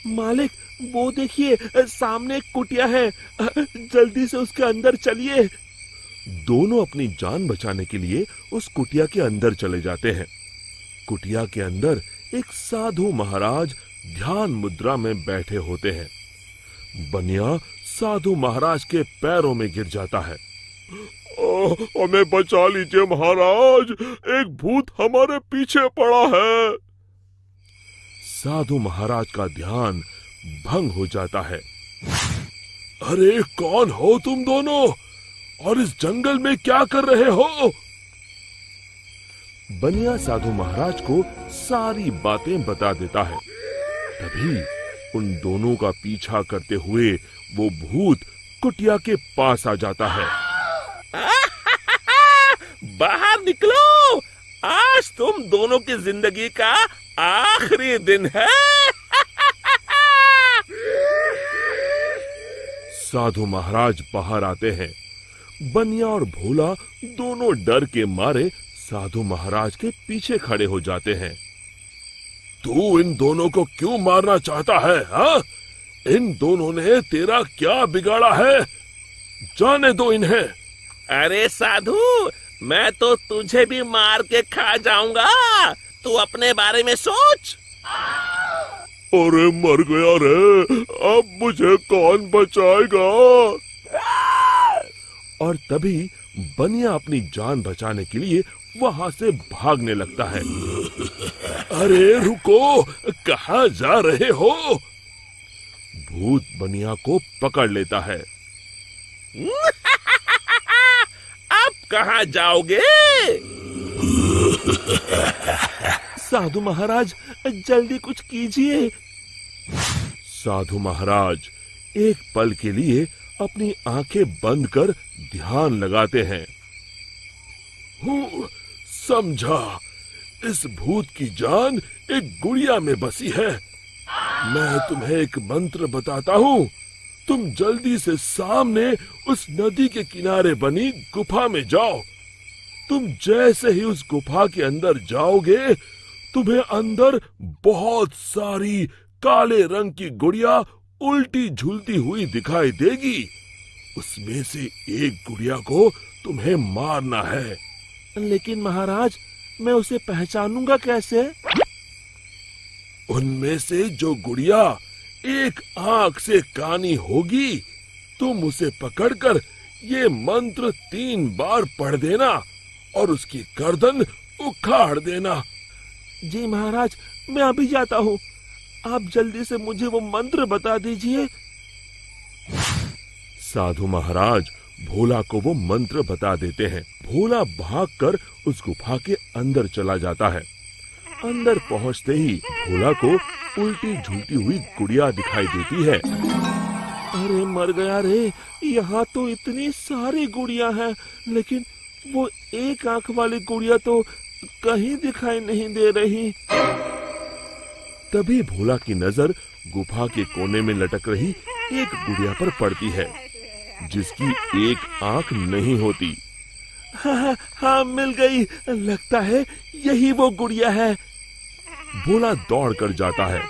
मालिक, वो देखिए, सामने एक कुटिया है, जल्दी से उसके अंदर चलिए। दोनों अपनी जान बचाने के लिए उस कुटिया के अंदर चले जाते हैं। कुटिया के अंदर एक साधु महाराज ध्यान मुद्रा में बैठे होते हैं। बनिया साधु महाराज के पैरों में गिर जाता है। हमें बचा लीजिए महाराज, एक भूत हमारे पीछे पड़ा है। साधु महाराज का ध्यान भंग हो जाता है। अरे कौन हो तुम दोनों, और इस जंगल में क्या कर रहे हो? बनिया साधु महाराज को सारी बातें बता देता है। तभी उन दोनों का पीछा करते हुए वो भूत कुटिया के पास आ जाता है। बाहर निकलो, आज तुम दोनों की जिंदगी का आखिरी दिन है। साधु महाराज बाहर आते हैं। बनिया और भोला दोनों डर के मारे साधु महाराज के पीछे खड़े हो जाते हैं। तू इन दोनों को क्यों मारना चाहता है? हाँ? इन दोनों ने तेरा क्या बिगाड़ा है? जाने दो इन्हें। अरे साधु, मैं तो तुझे भी मार के खा जाऊंगा। तू अपने बारे में सोच। अरे मर गया रे, अब मुझे कौन बचाएगा? और तभी बनिया अपनी जान बचाने के लिए वहां से भागने लगता है। अरे रुको, कहाँ जा रहे हो? भूत बनिया को पकड़ लेता है। अब कहाँ जाओगे? साधु महाराज, जल्दी कुछ कीजिए। साधु महाराज एक पल के लिए अपनी आंखें बंद कर ध्यान लगाते हैं। समझा, इस भूत की जान एक गुड़िया में बसी है। मैं तुम्हें एक मंत्र बताता हूँ। तुम जल्दी से सामने उस नदी के किनारे बनी गुफा में जाओ। तुम जैसे ही उस गुफा के अंदर जाओगे, तुम्हें अंदर बहुत सारी काले रंग की गुड़िया उल्टी झूलती हुई दिखाई देगी। उसमें से एक गुड़िया को तुम्हें मारना है। लेकिन महाराज, मैं उसे पहचानूंगा कैसे? उनमें से जो गुड़िया एक आंख से कानी होगी, तुम उसे पकड़कर ये मंत्र 3 बार पढ़ देना और उसकी गर्दन उखाड़ देना। जी महाराज, मैं अभी जाता हूँ। आप जल्दी से मुझे वो मंत्र बता दीजिए। साधु महाराज भोला को वो मंत्र बता देते हैं। भोला भागकर उस गुफा के अंदर चला जाता है। अंदर पहुंचते ही भोला को उल्टी झूलती हुई गुड़िया दिखाई देती है। अरे मर गया रे, यहाँ तो इतनी सारी गुड़िया हैं, लेकिन वो एक आंख वाली गुड़िया तो कहीं दिखाई नहीं दे रही। तभी भोला की नजर गुफा के कोने में लटक रही एक गुड़िया पर पड़ती है जिसकी एक आंख नहीं होती। हाँ, मिल गई, लगता है यही वो गुड़िया है। भोला दौड़कर जाता है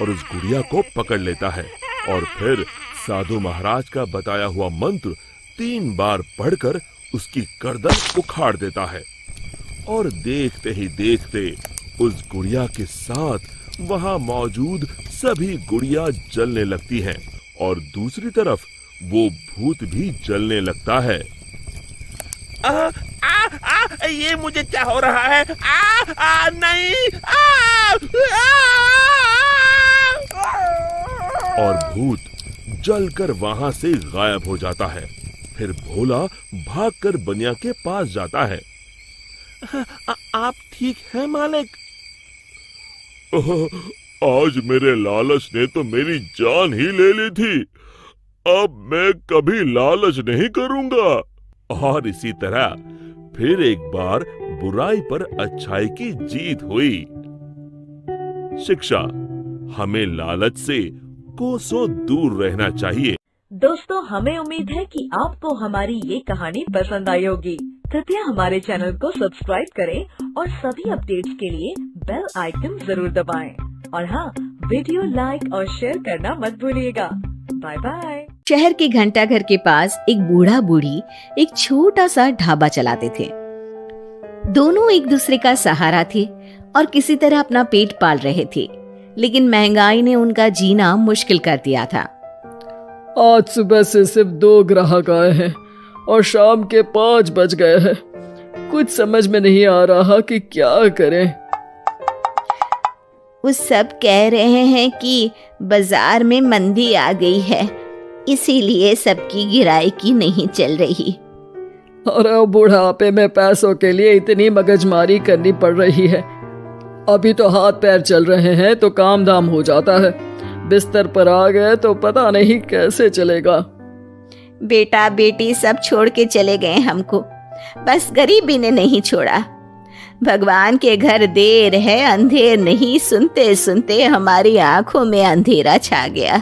और उस गुड़िया को पकड़ लेता है और फिर साधु महाराज का बताया हुआ मंत्र 3 बार पढ़कर उसकी गर्दन उखाड़ देता है। और देखते ही देखते उस गुड़िया के साथ वहां मौजूद सभी गुड़िया जलने लगती हैं और दूसरी तरफ वो भूत भी जलने लगता है। ये मुझे क्या हो रहा है? नहीं! और भूत जलकर वहां से गायब हो जाता है। फिर भोला भागकर बनिया के पास जाता है। आप ठीक हैं मालिक? आज मेरे लालच ने तो मेरी जान ही ले ली थी। अब मैं कभी लालच नहीं करूंगा। और इसी तरह फिर एक बार बुराई पर अच्छाई की जीत हुई। शिक्षा, हमें लालच से कोसों दूर रहना चाहिए। दोस्तों, हमें उम्मीद है कि आपको हमारी ये कहानी पसंद आई होगी। कृपया हमारे चैनल को सब्सक्राइब करें और सभी अपडेट्स के लिए बेल आइकन जरूर दबाएं। और हाँ, वीडियो लाइक और शेयर करना मत भूलिएगा। Bye bye. शहर के घंटाघर के पास एक बूढ़ा बूढ़ी एक छोटा सा ढाबा चलाते थे। दोनों एक दूसरे का सहारा थे और किसी तरह अपना पेट पाल रहे थे, लेकिन महंगाई ने उनका जीना मुश्किल कर दिया था। आज सुबह से सिर्फ 2 ग्राहक आए हैं और शाम के 5 बज गए हैं। कुछ समझ में नहीं आ रहा कि क्या करें। उस सब कह रहे हैं कि बाजार में मंदी आ गई है, इसीलिए सबकी गिराई नहीं चल रही। अरे बुढ़ापे में पैसों के लिए इतनी मगजमारी करनी पड़ रही है। अभी तो हाथ पैर चल रहे हैं तो काम धाम हो जाता है, बिस्तर पर आ गए तो पता नहीं कैसे चलेगा। बेटा बेटी सब छोड़ के चले गए हमको, बस गरीबी ने नहीं छोड़ा। भगवान के घर देर है अंधेर नहीं, सुनते सुनते हमारी आंखों में अंधेरा छा गया।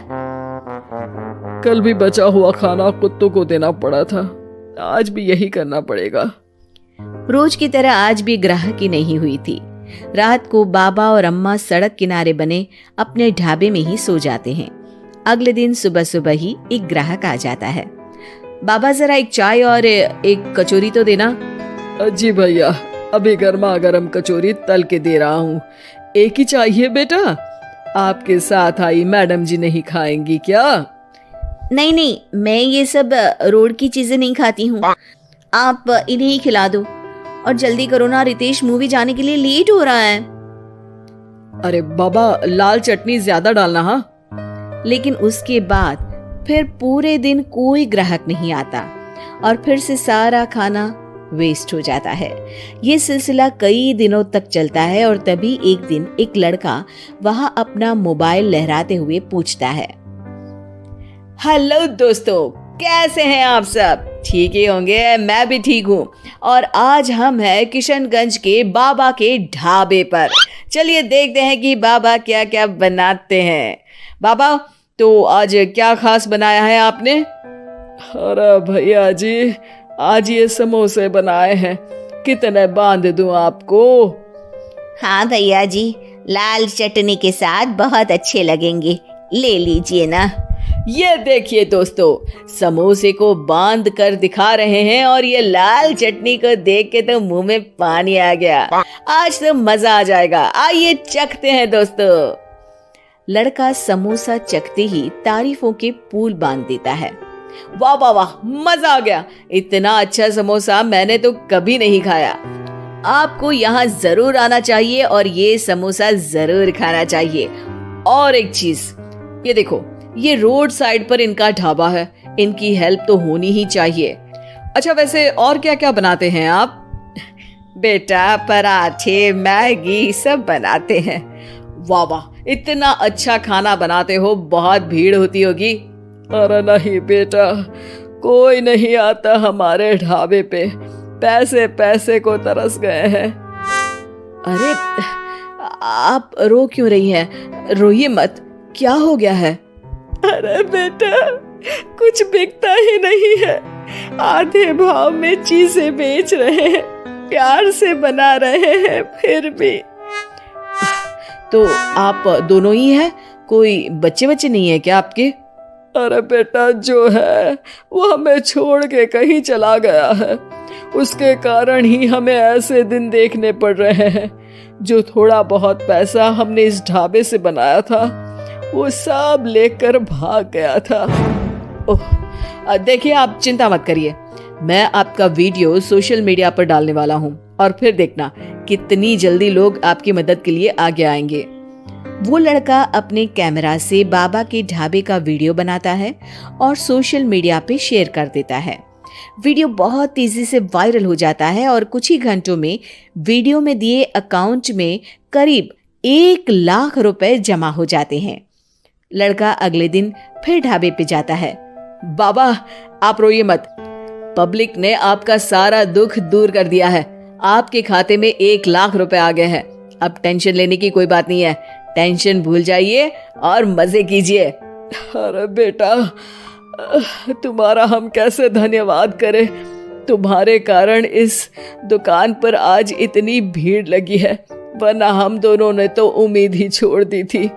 कल भी बचा हुआ खाना कुत्तों को देना पड़ा था, आज भी यही करना पड़ेगा। रोज की तरह आज भी ग्राहकी नहीं हुई थी। रात को बाबा और अम्मा सड़क किनारे बने अपने ढाबे में ही सो जाते हैं। अगले दिन सुबह सुबह ही एक ग्राहक आ जाता है। बाबा, जरा एक चाय और एक कचौरी तो देना। जी भैया, अभी गर्मा गर्म कचौरी तल के दे रहा हूँ। एक ही चाहिए बेटा? आपके साथ आई मैडम जी नहीं खाएंगी क्या? नहीं नहीं, मैं ये सब रोड की चीजें नहीं खाती हूँ, आप इन्हें ही खिला दो। और जल्दी करो ना, रितेश मूवी जाने के लिए लेट हो रहा है। अरे बाबा, लाल चटनी ज्यादा डालना। हाँ। लेकिन उसके बाद फिर पूरे दिन कोई ग्राहक नहीं आता और फिर से सारा खाना वेस्ट हो जाता है। ये सिलसिला कई दिनों तक चलता है और तभी एक दिन एक लड़का वहां अपना मोबाइल लहराते हुए पूछता है, हेलो दोस्तों, कैसे हैं आप सब? ठीक ही होंगे, मैं भी ठीक हूँ। और आज हम हैं किशनगंज के बाबा के ढाबे पर। चलिए देखते हैं कि बाबा क्या क्या बनाते हैं। बाबा, तो आज क्या खास बनाया है आपने? अरे भैया जी, आज ये समोसे बनाए हैं, कितने बांध दूं आपको? हाँ भैया जी, लाल चटनी के साथ बहुत अच्छे लगेंगे, ले लीजिए ना। ये देखिए दोस्तों, समोसे को बांध कर दिखा रहे हैं और ये लाल चटनी को देख के तो मुंह में पानी आ गया। आज तो मजा आ जाएगा, आइए चखते हैं दोस्तों। लड़का समोसा चखते ही तारीफों के पुल बांध देता है। वाह वाह वाह, मजा आ गया। इतना अच्छा समोसा मैंने तो कभी नहीं खाया। आपको यहाँ जरूर आना चाहिए और ये समोसा जरूर खाना चाहिए। और एक चीज, ये देखो, ये रोड साइड पर इनका ढाबा है, इनकी हेल्प तो होनी ही चाहिए। अच्छा, वैसे और क्या क्या बनाते हैं आप? बेटा, पराठे, मैगी सब बनाते हैं। वाह वाह, इतना अच्छा खाना बनाते हो, बहुत भीड़ होती होगी। अरे नहीं बेटा, कोई नहीं आता हमारे ढाबे पे, पैसे पैसे को तरस गए हैं। अरे आप रो क्यों रही हैं? रोइए मत, क्या हो गया है? अरे बेटा, कुछ बिकता ही नहीं है। आधे भाव में चीजें बेच रहे हैं, प्यार से बना रहे हैं, फिर भी। तो आप दोनों ही हैं? कोई बच्चे नहीं है क्या आपके? अरे बेटा, जो है वो हमें छोड़ के कहीं चला गया है। उसके कारण ही हमें ऐसे दिन देखने पड़ रहे हैं। जो थोड़ा बहुत पैसा हमने इस ढाबे से बनाया था, वो सब लेकर भाग गया था। ओह, देखिए, आप चिंता मत करिए। मैं आपका वीडियो सोशल मीडिया पर डालने वाला हूँ और फिर देखना कितनी जल्दी लोग आपकी मदद के लिए आगे आएंगे। वो लड़का अपने कैमरा से बाबा के ढाबे का वीडियो बनाता है और सोशल मीडिया पे शेयर कर देता है। वीडियो बहुत तेजी से वायरल हो जाता है और कुछ ही घंटों में वीडियो में दिए अकाउंट में करीब 1 लाख रुपए जमा हो जाते हैं। लड़का अगले दिन फिर ढाबे पे जाता है। बाबा, आप रोइए मत। पब्लिक ने आपका सारा दुख दूर कर दिया है। आपके खाते में 1 लाख रुपए आ गए हैं। अब टेंशन लेने की कोई बात नहीं है। टेंशन भूल जाइए और मजे कीजिए। अरे बेटा, तुम्हारा हम कैसे धन्यवाद करें। तुम्हारे कारण इस दुकान पर आज इतनी भीड़ लगी है, वरना हम दोनों ने तो उम्मीद ही छोड़ दी थी।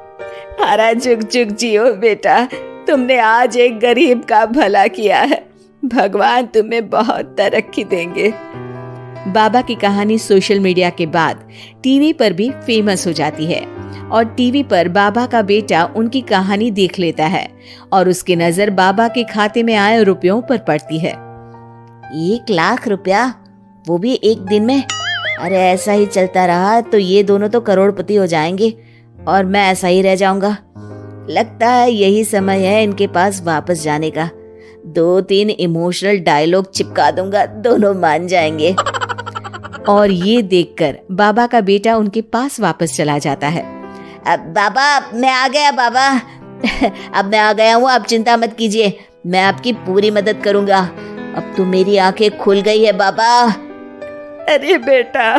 अरे जुग जुग जियो बेटा, तुमने आज एक गरीब का भला किया है। भगवान तुम्हें बहुत तरक्की देंगे। बाबा की कहानी सोशल मीडिया के बाद टीवी पर भी फेमस हो जाती है और टीवी पर बाबा का बेटा उनकी कहानी देख लेता है और उसकी नजर बाबा के खाते में आए रुपयों पर पड़ती है। 1 लाख रुपया, वो भी एक दिन में? अरे ऐसा ही चलता रहा तो ये दोनों तो करोड़पति हो जाएंगे और मैं ऐसा ही रह जाऊंगा। लगता है यही समय है इनके पास वापस जाने का। 2-3 इमोशनल डायलॉग चिपका दूंगा, दोनों मान जाएंगे। और ये देखकर बाबा का बेटा उनके पास वापस चला जाता है। अब बाबा, मैं आ गया बाबा। अब मैं आ गया हूँ, आप चिंता मत कीजिए, मैं आपकी पूरी मदद करूंगा। अब तो मेरी आंखें खुल गई है बाबा। अरे बेटा,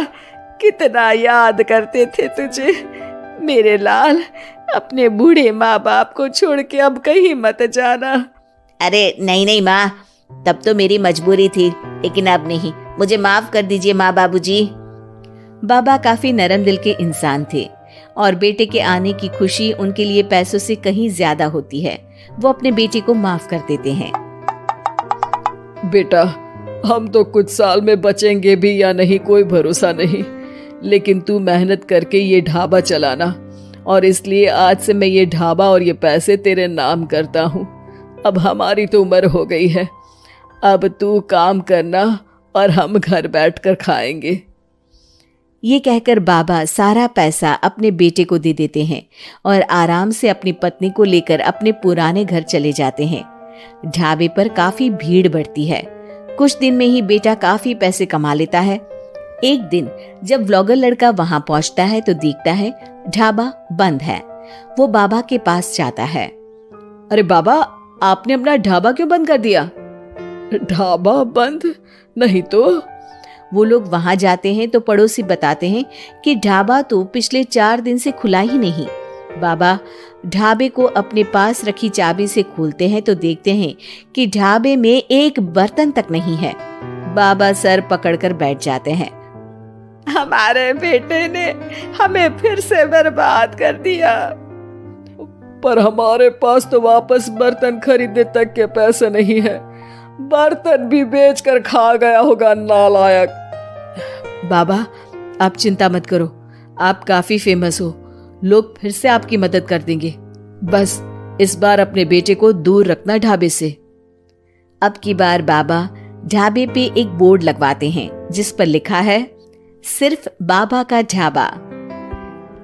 कितना याद करते थे तुझे मेरे लाल। अपने बूढ़े माँ बाप को छोड़ के अब कहीं मत जाना। अरे नहीं माँ, तब तो मेरी मजबूरी थी, लेकिन अब नहीं। मुझे माफ कर दीजिए माँ बाबूजी। बाबा काफी नरम दिल के इंसान थे और बेटे के आने की खुशी उनके लिए पैसों से कहीं ज्यादा होती है। वो अपने बेटे को माफ कर देते हैं। बेटा, हम तो कुछ साल में बचेंगे भी या नहीं कोई भरोसा नहीं, लेकिन तू मेहनत करके ये ढाबा चलाना, और इसलिए आज से मैं ये ढाबा और ये पैसे तेरे नाम करता हूँ। अब हमारी तो उम्र हो गई है, अब तू काम करना और हम घर बैठकर खाएंगे। ये कहकर बाबा सारा पैसा अपने बेटे को दे देते हैं और आराम से अपनी पत्नी को लेकर अपने पुराने घर चले जाते हैं। ढाबे पर काफी भीड़ बढ़ती है। कुछ दिन में ही बेटा काफी पैसे कमा लेता है। एक दिन जब व्लॉगर लड़का वहां पहुंचता है तो देखता है ढाबा बंद है। वो बाबा के पास जाता है। अरे बाबा, आपने अपना ढाबा क्यों बंद कर दिया? ढाबा बंद नहीं तो? वो लोग वहां जाते हैं तो पड़ोसी बताते हैं कि ढाबा तो पिछले 4 दिन से खुला ही नहीं। बाबा ढाबे को अपने पास रखी चाबी से खोलते हैं तो देखते हैं कि ढाबे में एक बर्तन तक नहीं है। बाबा सर पकड़कर बैठ जाते हैं। हमारे बेटे ने हमें फिर से बर्बाद कर दिया। पर हमारे पास तो वापस बर्तन खरीदने तक के पैसे नहीं है। बर्तन भी बेचकर खा गया होगा नालायक। बाबा आप चिंता मत करो, आप काफी फेमस हो, लोग फिर से आपकी मदद कर देंगे। बस इस बार अपने बेटे को दूर रखना ढाबे से। अब की बार बाबा ढाबे पे एक बोर्ड लगवाते हैं जिस पर लिखा है सिर्फ बाबा का ढाबा।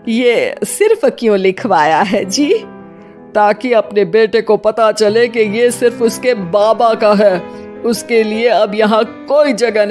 ये सिर्फ क्यों लिखवाया है जी? ताकि अपने बेटे को पता चले कि ये सिर्फ उसके बाबा का है। उसके लिए अब यहाँ कोई जगह नहीं।